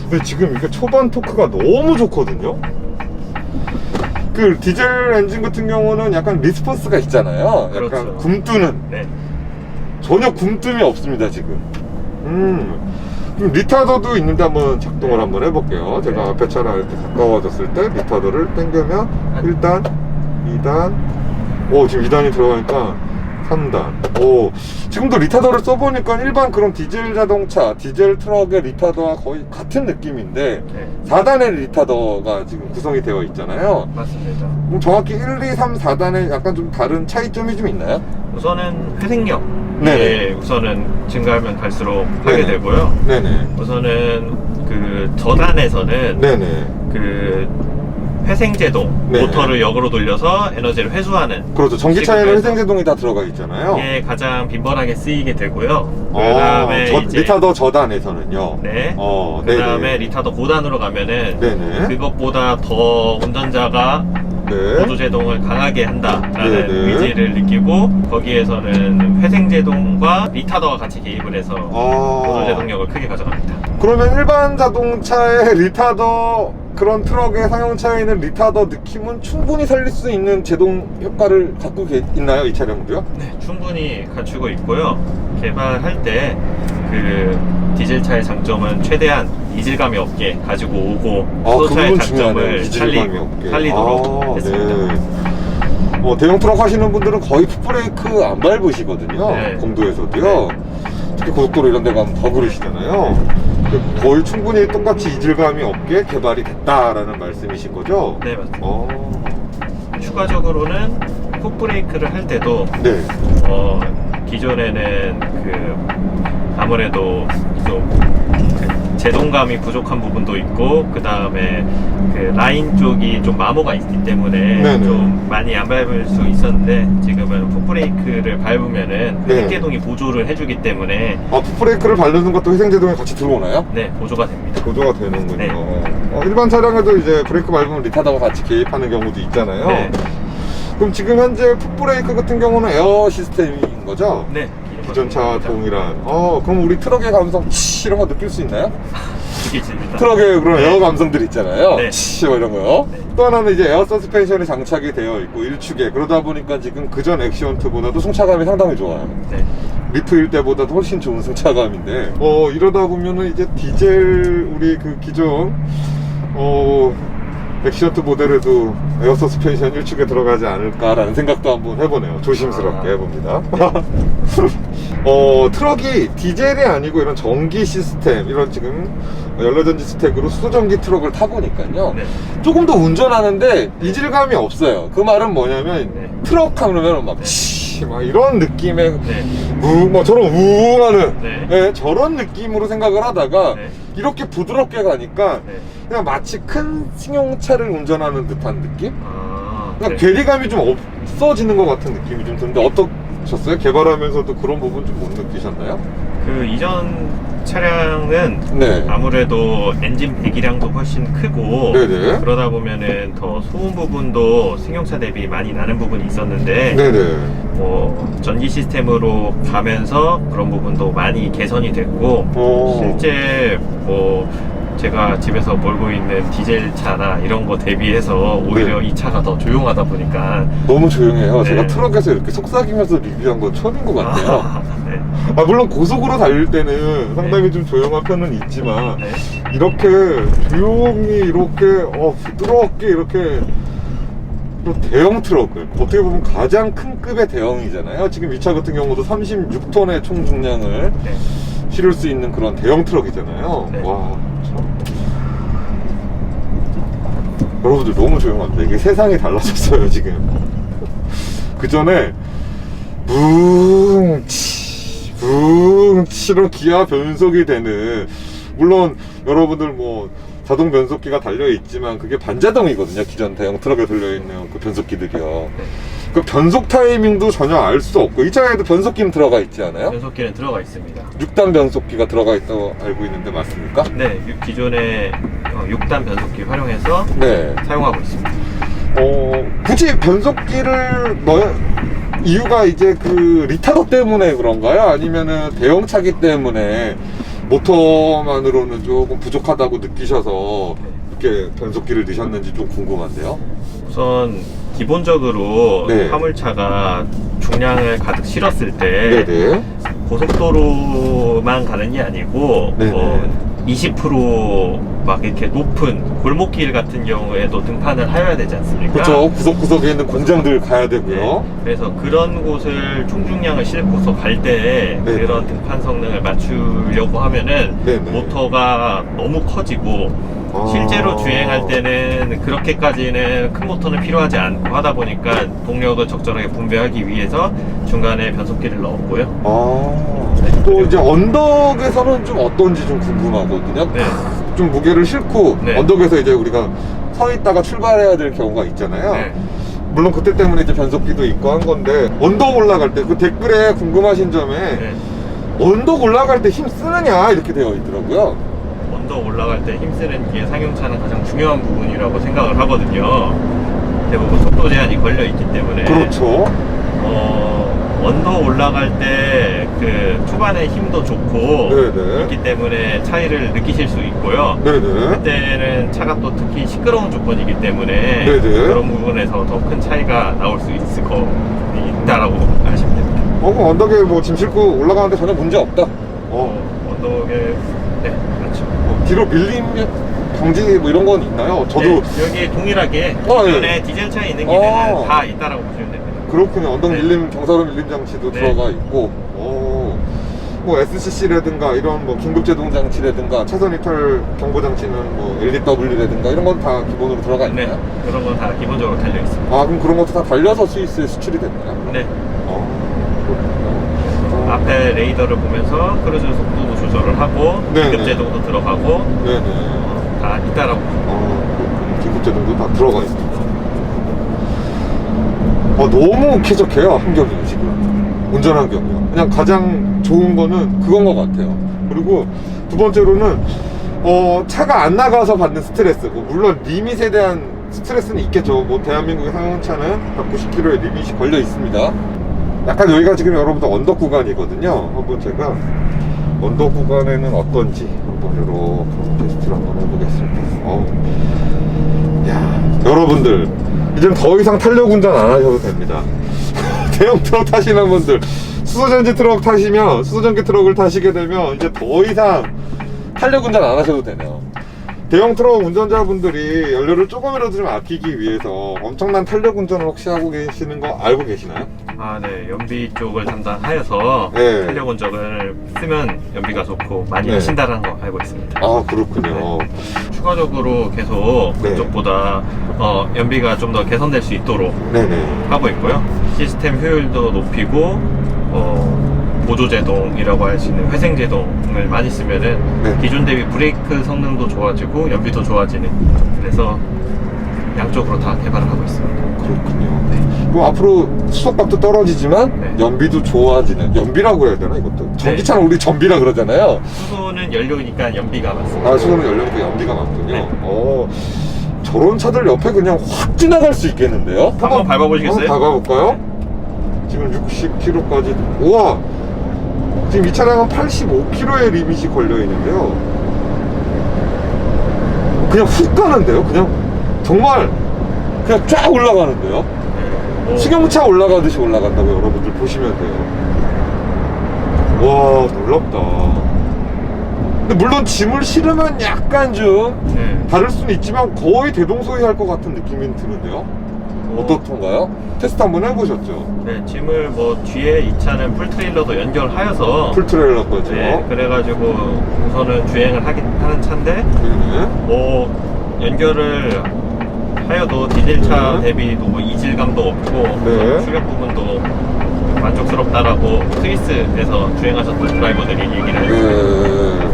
근데 지금 이게 초반 토크가 너무 좋거든요. 그 디젤 엔진 같은 경우는 약간 리스폰스가 있잖아요. 약간 그렇죠. 굼뜨는. 네. 전혀 굼뜸이 없습니다, 지금. 그럼 리타더도 있는데 한번 작동을 한번 해볼게요. 제가 네. 앞에 차랑 이렇게 가까워졌을 때 리타더를 당기면 1단, 2단, 지금 2단이 들어가니까 3단. 지금도 리타더를 써보니까 일반 그런 디젤 자동차, 디젤 트럭의 리타더와 거의 같은 느낌인데 네. 4단의 리타더가 지금 구성이 되어 있잖아요. 맞습니다. 그럼 정확히 1, 2, 3, 4단에 약간 좀 다른 차이점이 좀 있나요? 우선은 회생력. 네. 우선은 증가하면 갈수록 하게 네네. 되고요. 네네. 우선은 그 저단에서는 네네. 그 회생제동 네. 모터를 역으로 돌려서 에너지를 회수하는 그렇죠. 전기차에는 시급에서 회생제동이 다 들어가 있잖아요. 이게 가장 빈번하게 쓰이게 되고요. 그다음에 이제 리타더 저단에서는요. 네. 네네. 그다음에 리타더 고단으로 가면은 네네. 그것보다 더 운전자가 네. 보조제동을 강하게 한다라는 네네. 의지를 느끼고 거기에서는 회생제동과 리타더가 같이 개입을 해서 보조제동력을 크게 가져갑니다. 그러면 일반 자동차의 리타더 그런 트럭의 상용차에는 리타더 느낌은 충분히 살릴 수 있는 제동 효과를 갖고 있나요? 이 차량도요? 네, 충분히 갖추고 있고요. 개발할 때 그 디젤차의 장점은 최대한 이질감이 없게 가지고 오고 수소차의 그 부분 중요하네요. 장점을 이질감이 없게. 살리도록 했습니다. 네. 대형 트럭 하시는 분들은 거의 풋브레이크 안 밟으시거든요. 네. 공도에서도요. 특히 고속도로 이런 데 가면 더 그러시잖아요. 거의 충분히 똑같이 이질감이 없게 개발이 됐다라는 말씀이신 거죠? 네, 맞습니다. 추가적으로는 풋브레이크를 할 때도 네. 기존에는 그 아무래도 좀 제동감이 부족한 부분도 있고 그 다음에 그 라인 쪽이 좀 마모가 있기 때문에 네네. 좀 많이 안 밟을 수 있었는데 지금은 풋브레이크를 밟으면은 네. 회생제동이 보조를 해주기 때문에 풋브레이크를 바르는 것도 회생제동에 같이 들어오나요? 네, 보조가 됩니다. 보조가 되는군요. 네. 일반 차량에도 이제 브레이크 밟으면 리타더가 같이 개입하는 경우도 있잖아요. 네. 그럼 지금 현재 풋브레이크 같은 경우는 에어 시스템인 거죠? 네. 기존 차 동일한. 그럼 우리 트럭의 감성 이런 거 느낄 수 있나요? 느끼십니다. 트럭의 그런 네. 에어 감성들 있잖아요. 네. 이런 거요. 네. 또 하나는 이제 에어 서스펜션이 장착이 되어 있고 일축에 그러다 보니까 지금 그전 액시언트보다도 승차감이 상당히 좋아요. 네. 리프일 때보다도 훨씬 좋은 승차감인데 이러다 보면은 이제 디젤 우리 그 기존 액시언트 모델에도 에어 서스펜션 일축에 들어가지 않을까라는 생각도 한번 해보네요. 조심스럽게 해봅니다. 트럭이 디젤이 아니고 이런 전기 시스템, 이런 지금 연료전지 스택으로 수소전기 트럭을 타보니까요. 네. 조금 더 운전하는데 이질감이 없어요. 그 말은 뭐냐면 네. 트럭 하면 막 막 이런 느낌의 네. 저런 우웅하는 네. 저런 느낌으로 생각을 하다가 네. 이렇게 부드럽게 가니까 네. 그냥 마치 큰 승용차를 운전하는 듯한 느낌? 그냥 네. 괴리감이 좀 없어지는 것 같은 느낌이 좀 드는데 어떠셨어요? 개발하면서도 그런 부분 좀 못 느끼셨나요? 그 이전 차량은 네. 아무래도 엔진 배기량도 훨씬 크고 네네. 그러다 보면은 더 소음 부분도 승용차 대비 많이 나는 부분이 있었는데 네네. 전기 시스템으로 가면서 그런 부분도 많이 개선이 됐고 실제 제가 집에서 몰고 있는 디젤 차나 이런 거 대비해서 오히려 이 차가 더 조용하다 보니까 너무 조용해요. 네. 제가 트럭에서 이렇게 속삭이면서 리뷰한 건 처음인 것 같아요. 네. 물론 고속으로 달릴 때는 상당히 좀 조용한 편은 있지만 네. 이렇게 조용히 이렇게 부드럽게 이렇게 또 대형 트럭을 어떻게 보면 가장 큰 급의 대형이잖아요. 지금 이 차 같은 경우도 36톤의 총 중량을 네. 실을 수 있는 그런 대형 트럭이잖아요. 네. 와, 참. 여러분들 너무 조용합니다. 이게 세상이 달라졌어요 지금. 그 전에 뭉치로 기아 변속이 되는, 물론 여러분들 자동 변속기가 달려있지만 그게 반자동이거든요. 기존 대형 트럭에 달려있는 그 변속기들이요. 그 변속 타이밍도 전혀 알 수 없고, 이 차에도 변속기는 들어가 있지 않아요? 변속기는 들어가 있습니다. 6단 변속기가 들어가 있다고 알고 있는데 맞습니까? 네, 기존에 6단 변속기 활용해서 네. 사용하고 있습니다. 굳이 변속기를 넣어야 이유가 이제 그 리타더 때문에 그런가요? 아니면은 대형차기 때문에 모터만으로는 조금 부족하다고 느끼셔서 이렇게 변속기를 넣으셨는지 좀 궁금한데요. 우선 기본적으로 네. 화물차가 중량을 가득 실었을 때 네네. 고속도로만 가는 게 아니고 네네. 20%막 이렇게 높은 골목길 같은 경우에도 등판을 하여야 되지 않습니까? 그렇죠. 구석구석에 있는 공장들 가야 되고요. 네. 그래서 그런 곳을 총중량을 싣고서 갈 때 네네. 그런 등판 성능을 맞추려고 하면은 네네. 모터가 너무 커지고 아. 실제로 주행할 때는 그렇게까지는 큰 모터는 필요하지 않고 하다 보니까 동력을 적절하게 분배하기 위해서 중간에 변속기를 넣었고요. 또 이제 언덕에서는 좀 어떤지 좀 궁금하거든요. 네. 좀 무게를 싣고 네. 언덕에서 이제 우리가 서 있다가 출발해야 될 경우가 있잖아요. 네. 물론 그때 때문에 이제 변속기도 있고 한 건데 언덕 올라갈 때 그 댓글에 궁금하신 점에 네. 언덕 올라갈 때 힘 쓰느냐 이렇게 되어 있더라고요. 언덕 올라갈 때 힘쓰는 게 상용차는 가장 중요한 부분이라고 생각을 하거든요. 대부분 속도 제한이 걸려 있기 때문에. 그렇죠. 언덕 올라갈 때 그 초반에 힘도 좋고 네네. 그렇기 때문에 차이를 느끼실 수 있고요. 네네. 그때는 차가 또 특히 시끄러운 조건이기 때문에 네네. 그런 부분에서 더 큰 차이가 나올 수 있다라고 하시면 됩니다. 그럼 언덕에 뭐 짐 싣고 올라가는데 전혀 문제 없다. 언덕에 네 그렇죠. 뒤로 밀림 방지 뭐 이런 건 있나요? 저도 네, 여기 동일하게 아, 예. 기존에 디젤 차에 있는 기능은 아. 다 있다라고 보시면 됩니다. 그렇군요. 언덕 네. 밀림, 경사로 밀림 장치도 네. 들어가 있고, 뭐 SCC라든가 이런 뭐 긴급 제동 장치라든가 차선 이탈 경보 장치는 뭐 LDW라든가 이런 건 다 기본으로 들어가 네, 있나요? 그런 건 다 기본적으로 달려 있습니다. 아, 그럼 그런 것도 다 달려서 스위스에 수출이 됐나요? 네, 그렇군요. 앞에 레이더를 보면서 크루즈 속도도 조절을 하고 네, 긴급 네. 제동도 들어가고 네네. 다 있다라고 보시면 긴급 제동도 다 들어가 있습니다. 너무 쾌적해요, 환경이 지금. 운전 환경이요. 그냥 가장 좋은 거는 그건 것 같아요. 그리고 두 번째로는, 차가 안 나가서 받는 스트레스. 뭐 물론 리밋에 대한 스트레스는 있겠죠. 뭐 대한민국의 상용차는 190km의 리밋이 걸려 있습니다. 약간 여기가 지금 여러분들 언덕 구간이거든요. 한번 제가 언덕 구간에는 어떤지 한번 이렇게 테스트를 한번 해보겠습니다. 야, 여러분들 이젠 더 이상 탄력 운전 안 하셔도 됩니다. 대형 트럭 타시는 분들, 수소전지 트럭 타시면, 수소전기 트럭을 타시게 되면 이제 더 이상 탄력 운전 안 하셔도 되네요. 대형 트럭 운전자분들이 연료를 조금이라도 좀 아끼기 위해서 엄청난 탄력 운전을 혹시 하고 계시는 거 알고 계시나요? 아, 네. 연비 쪽을 담당하여서 네. 탄력 운전을 쓰면 연비가 좋고 많이 네. 하신다는 거 알고 있습니다. 아, 그렇군요. 추가적으로 계속 네. 그쪽보다 연비가 좀 더 개선될 수 있도록 네네. 하고 있고요. 시스템 효율도 높이고 보조제동이라고 할 수 있는 회생제동을 많이 쓰면은 네. 기존 대비 브레이크 성능도 좋아지고 연비도 좋아지는, 그래서 양쪽으로 다 개발을 하고 있습니다. 그렇군요. 뭐 앞으로 수속값도 떨어지지만 네. 연비도 좋아지는, 연비라고 해야 되나 이것도? 전기차는 우리 전비라 그러잖아요. 수소는 연료니까 연비가 많습니다. 아, 수소는 연료니까 연비가 많군요. 네. 저런 차들 옆에 그냥 확 지나갈 수 있겠는데요? 한번 밟아보시겠어요? 한번 밟아볼까요? 지금 60km까지. 우와! 지금 이 차량은 85km의 리밋이 걸려 있는데요. 그냥 훅 가는데요? 그냥 정말 그냥 쫙 올라가는데요? 승용차 올라가듯이 올라간다고 여러분들 보시면 돼요. 와, 놀랍다. 근데 물론 짐을 실으면 약간 좀 네. 다를 수는 있지만 거의 대동소이할 것 같은 느낌이 드는데요. 어떻던가요? 테스트 한번 해보셨죠? 네, 짐을 뒤에 이 차는 풀트레일러도 연결하여서 풀트레일러 거죠? 네, 그래가지고 우선은 주행을 하는 차인데 네. 연결을 하여도 디젤차 네. 대비 이질감도 없고 네. 출력 부분도 만족스럽다라고 스위스에서 주행하셨던 드라이버들이 얘기를 했습니다.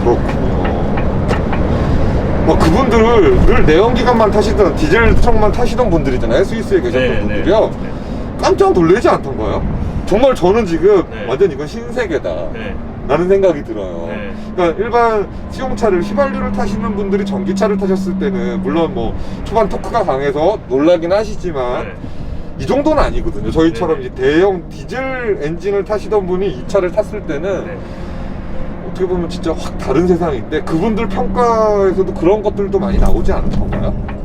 그렇군요. 그분들을 늘 내연기관만 타시던, 디젤 트럭만 타시던 분들이잖아요. 스위스에 계셨던 네, 분들이요. 네. 깜짝 놀라지 않던가요? 정말 저는 지금 네. 완전 이건 신세계다. 네. 라는 생각이 들어요. 네. 그러니까 일반 수용차를 휘발유를 타시는 분들이 전기차를 타셨을 때는 물론 뭐 초반 토크가 강해서 놀라긴 하시지만 네. 이 정도는 아니거든요. 저희처럼 네. 이제 대형 디젤 엔진을 타시던 분이 이 차를 탔을 때는 네. 어떻게 보면 진짜 확 다른 세상인데 그분들 평가에서도 그런 것들도 많이 나오지 않은 건가요?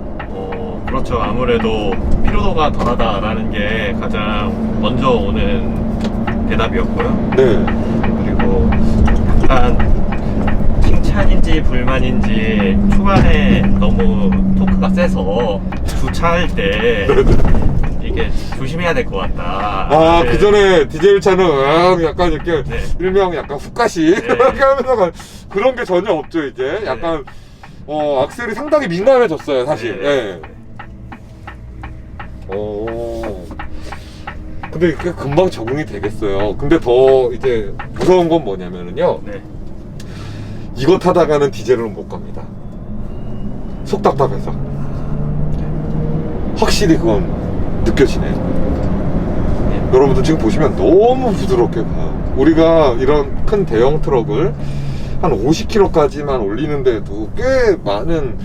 그렇죠. 아무래도 피로도가 덜하다라는 게 가장 먼저 오는 대답이었고요. 네. 그리고 약간 칭찬인지 불만인지 초반에 너무 토크가 세서 주차할 때 이게 조심해야 될 것 같다. 아, 네. 그 전에 디젤 차는 약간 이렇게 네. 일명 약간 훅가시 네. 이렇게 하면서 그런 게 전혀 없죠. 이제 약간 악셀이 상당히 민감해졌어요, 사실. 네. 예. 근데 이게 금방 적응이 되겠어요. 근데 더 이제 무서운 건 뭐냐면은요. 네. 이거 타다가는 디젤은 못 갑니다. 속 답답해서. 확실히 그건 느껴지네요. 여러분들 지금 보시면 너무 부드럽게 가요. 우리가 이런 큰 대형 트럭을 한 50km까지만 올리는데도 꽤 많은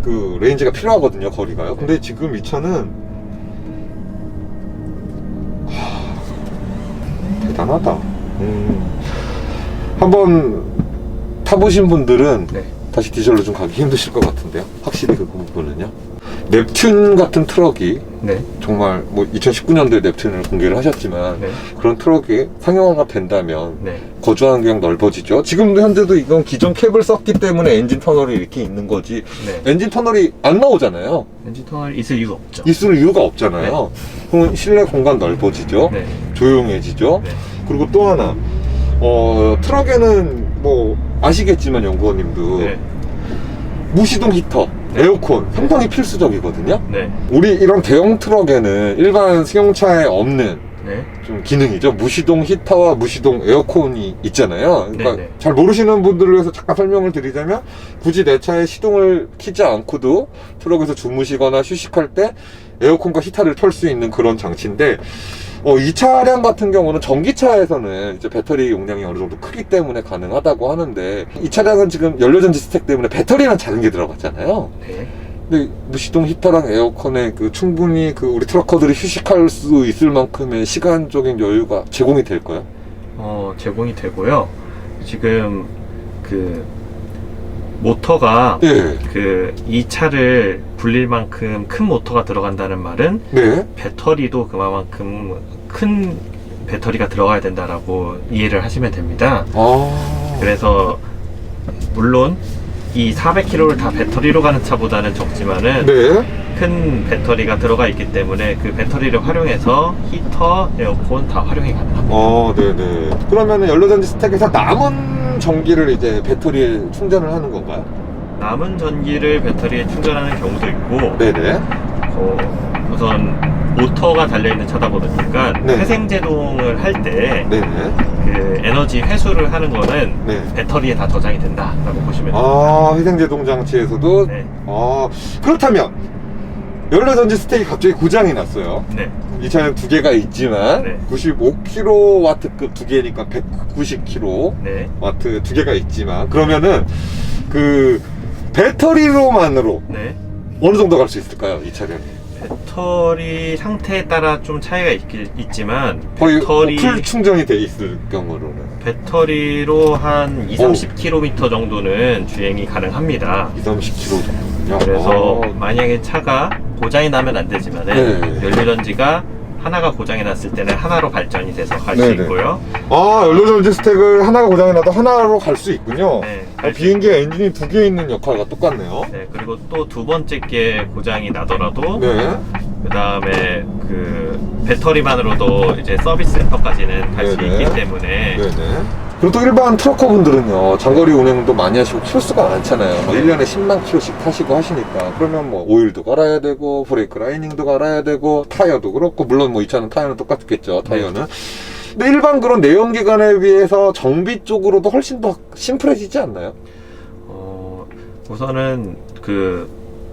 그 레인지가 필요하거든요, 거리가요. 근데 지금 이 차는 대단하다. 한번 타보신 분들은 네. 다시 디젤로 좀 가기 힘드실 것 같은데요. 확실히 그 부분은요. 넵튠 같은 트럭이 네. 정말 뭐 2019년도에 넵튠을 공개를 하셨지만 네. 그런 트럭이 상용화가 된다면 네. 거주 환경 넓어지죠. 지금도 현재도 이건 기존 캡을 썼기 때문에 엔진 터널이 이렇게 있는 거지 네. 엔진 터널이 안 나오잖아요. 엔진 터널 있을 이유가 없죠. 있을 이유가 없잖아요. 그럼 실내 공간 넓어지죠. 네. 조용해지죠. 네. 그리고 또 하나 트럭에는 뭐 아시겠지만 연구원님도 네. 무시동 히터, 에어컨 상당히 필수적이거든요. 네. 우리 이런 대형 트럭에는 일반 승용차에 없는 네. 좀 기능이죠. 무시동 히터와 무시동 에어컨이 있잖아요. 그러니까 네네. 잘 모르시는 분들을 위해서 잠깐 설명을 드리자면 굳이 내 차에 시동을 켜지 않고도 트럭에서 주무시거나 휴식할 때 에어컨과 히터를 켤 수 있는 그런 장치인데 이 차량 같은 경우는 전기차에서는 이제 배터리 용량이 어느 정도 크기 때문에 가능하다고 하는데 이 차량은 지금 연료전지 스택 때문에 배터리는 작은 게 들어갔잖아요. 네. 근데 무시동 히터랑 에어컨에 충분히 우리 트럭커들이 휴식할 수 있을 만큼의 시간적인 여유가 제공이 될까요? 제공이 되고요. 지금 그 모터가 예. 이 차를 굴릴 만큼 큰 모터가 들어간다는 말은 네. 배터리도 그만큼 큰 배터리가 들어가야 된다라고 이해를 하시면 됩니다. 그래서 물론 이 400km를 다 배터리로 가는 차보다는 적지만은 네. 큰 배터리가 들어가 있기 때문에 그 배터리를 활용해서 히터, 에어컨 다 활용이 가능합니다. 네네. 그러면은 연료전지 스택에서 남은 전기를 이제 배터리에 충전을 하는 건가요? 남은 전기를 배터리에 충전하는 경우도 있고, 네네. 우선 모터가 달려있는 차다 보니까 네. 회생제동을 할 때 네네. 그 에너지 회수를 하는 거는 네. 배터리에 다 저장이 된다라고 보시면 됩니다. 회생제동 장치에서도? 네. 그렇다면 연료전지 스택이 갑자기 고장이 났어요. 네. 이 차는 두 개가 있지만 네. 95kW급 두 개니까 190kW 네. 두 개가 있지만 그러면은 그 배터리로만으로 네. 어느 정도 갈 수 있을까요? 이 차량이 배터리 상태에 따라 좀 차이가 있지만 거의 풀 충전이 돼 있을 경우로는 배터리로 한 20-30km 정도는 주행이 가능합니다. 20-30km 정도군요. 그래서 만약에 차가 고장이 나면 안 되지만은 네. 연료전지가 하나가 고장이 났을 때는 하나로 발전이 돼서 갈 수 네네. 있고요. 연료전지 스택을 하나가 고장이 나도 하나로 갈 수 있군요. 네. 비행기에 엔진이 두 개 있는 역할과 똑같네요. 네, 그리고 또 두 번째 게 고장이 나더라도 네. 그 다음에 그 배터리만으로도 이제 서비스 센터까지는 갈 수 네네. 있기 때문에 네네. 그리고 또 일반 트럭커 분들은요, 장거리 운행도 많이 하시고 키로수가 많잖아요. 1년에 10만 킬로씩 타시고 하시니까. 그러면 오일도 갈아야 되고, 브레이크 라이닝도 갈아야 되고, 타이어도 그렇고, 물론 이 차는 타이어는 똑같겠죠, 타이어는. 근데 일반 그런 내연기관에 비해서 정비 쪽으로도 훨씬 더 심플해지지 않나요? 우선은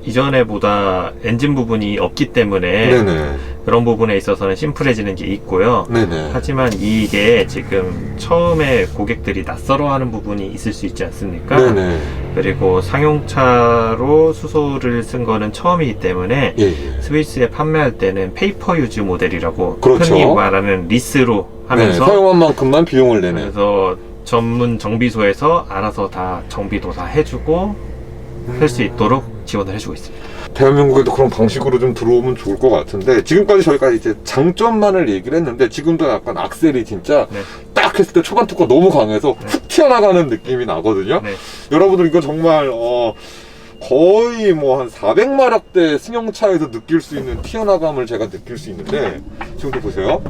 이전에보다 엔진 부분이 없기 때문에 네네. 그런 부분에 있어서는 심플해지는 게 있고요. 네네. 하지만 이게 지금 처음에 고객들이 낯설어하는 부분이 있을 수 있지 않습니까? 네네. 그리고 상용차로 수소를 쓴 거는 처음이기 때문에 예, 예. 스위스에 판매할 때는 페이퍼 유즈 모델이라고 그렇죠. 흔히 말하는 리스로 네, 하면서 사용한 만큼만 비용을 내는. 그래서 전문 정비소에서 알아서 다 정비도 다 해주고 할 수 있도록 지원을 해주고 있습니다. 대한민국에도 그런 방식으로 좀 들어오면 좋을 것 같은데, 지금까지 저희가 이제 장점만을 얘기를 했는데, 지금도 약간 악셀이 진짜 네. 딱 했을 때 초반 토크가 너무 강해서 훅 튀어나가는 느낌이 나거든요. 네. 여러분들 이거 정말 거의 뭐 한 400마력대 승용차에서 느낄 수 있는 튀어나감을 제가 느낄 수 있는데, 지금도 보세요.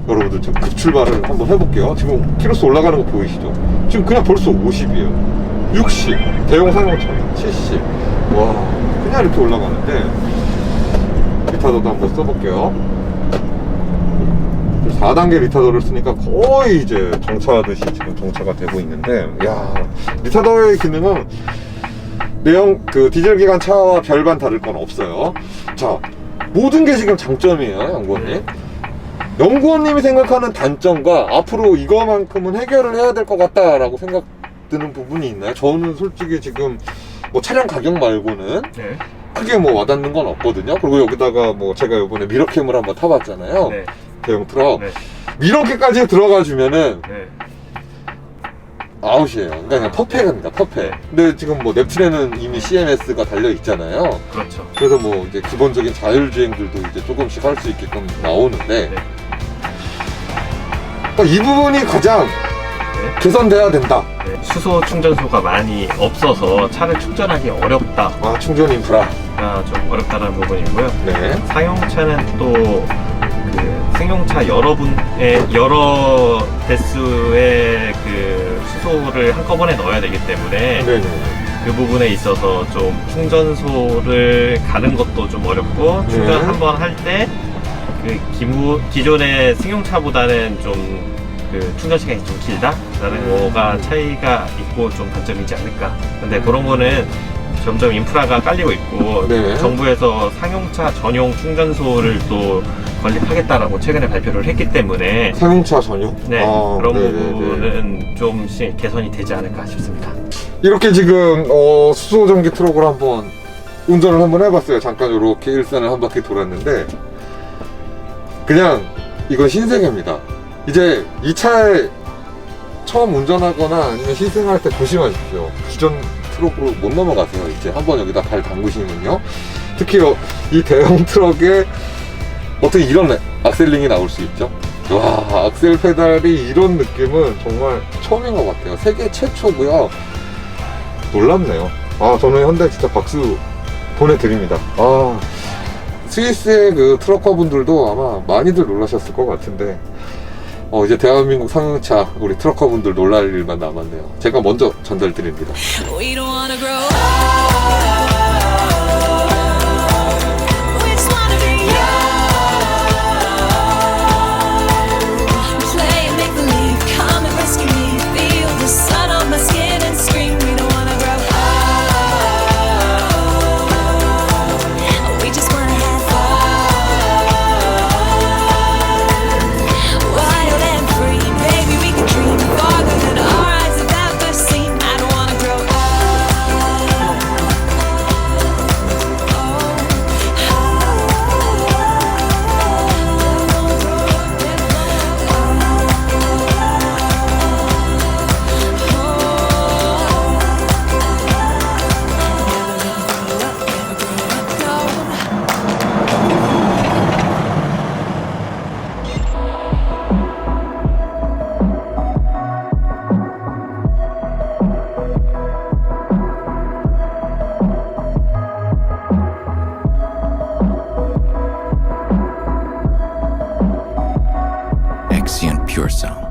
여러분들 좀 급출발을 한번 해볼게요. 지금 키로수 올라가는 거 보이시죠? 지금 그냥 벌써 50이에요. 60, 대형 상용차 70. 와, 그냥 이렇게 올라가는데, 리타더도 한번 써볼게요. 4단계 리타더를 쓰니까 거의 이제 정차하듯이 지금 정차가 되고 있는데, 야, 리타더의 기능은 내형 그 디젤 기관 차와 별반 다를 건 없어요. 자, 모든 게 지금 장점이에요, 연구원님. 연구원님이 생각하는 단점과 앞으로 이거만큼은 해결을 해야 될 것 같다라고 생각 드는 부분이 있나요? 저는 솔직히 지금 뭐 차량 가격 말고는 네. 크게 뭐 와닿는 건 없거든요. 그리고 여기다가 뭐 제가 이번에 미러캠을 한번 타봤잖아요. 네. 대형 트럭. 네. 미러캠까지 들어가 주면은 네. 아웃이에요. 그러니까 그냥 퍼펙입니다. 퍼펙. 네. 근데 지금 뭐 넵튠에는 이미 CMS가 달려 있잖아요. 그렇죠. 그래서 뭐 이제 기본적인 자율주행들도 이제 조금씩 할 수 있게끔 나오는데, 네. 이 부분이 가장 네. 개선돼야 된다. 네. 수소 충전소가 많이 없어서 차를 충전하기 어렵다. 아, 충전 인프라. 좀 어렵다는 부분이고요. 네. 상용차는 또 그 승용차 여러 대수의 그 수소를 한꺼번에 넣어야 되기 때문에 네네. 그 부분에 있어서 좀 충전소를 가는 것도 좀 어렵고 충전 네. 한번 할 때 그 기존의 승용차보다는 좀 그 충전 시간이 좀 길다라는 거가 차이가 있고 좀 단점이지 않을까. 근데 그런 거는 점점 인프라가 깔리고 있고 네. 정부에서 상용차 전용 충전소를 또 건립하겠다라고 최근에 발표를 했기 때문에 상용차 전용? 네, 아, 그런 네네네. 부분은 좀씩 개선이 되지 않을까 싶습니다. 이렇게 지금 수소 전기 트럭을 한번 운전을 한번 해봤어요. 잠깐 이렇게 일산을 한 바퀴 돌았는데, 그냥 이건 신세계입니다. 이제 이 차에 처음 운전하거나 아니면 시승할 때 조심하십시오. 기존 트럭으로 못 넘어가세요. 이제 한번 여기다 발 담그시면요. 특히 이 대형 트럭에 어떻게 이런 악셀링이 나올 수 있죠? 와, 악셀 페달이 이런 느낌은 정말 처음인 것 같아요. 세계 최초고요. 놀랍네요. 아, 저는 현대 진짜 박수 보내드립니다. 아, 스위스의 그 트럭커 분들도 아마 많이들 놀라셨을 것 같은데, 이제 대한민국 상용차 우리 트럭커 분들 놀랄 일만 남았네요. 제가 먼저 전달드립니다. We don't wanna grow up. We just wanna be young. Play and make believe. Come and rescue me. Feel the sun on my skin and scream. We don't wanna grow up. We just wanna have fun. Wild and free. Baby, we can dream farther than our eyes have ever seen. I don't wanna grow up. Exient Pure Sound.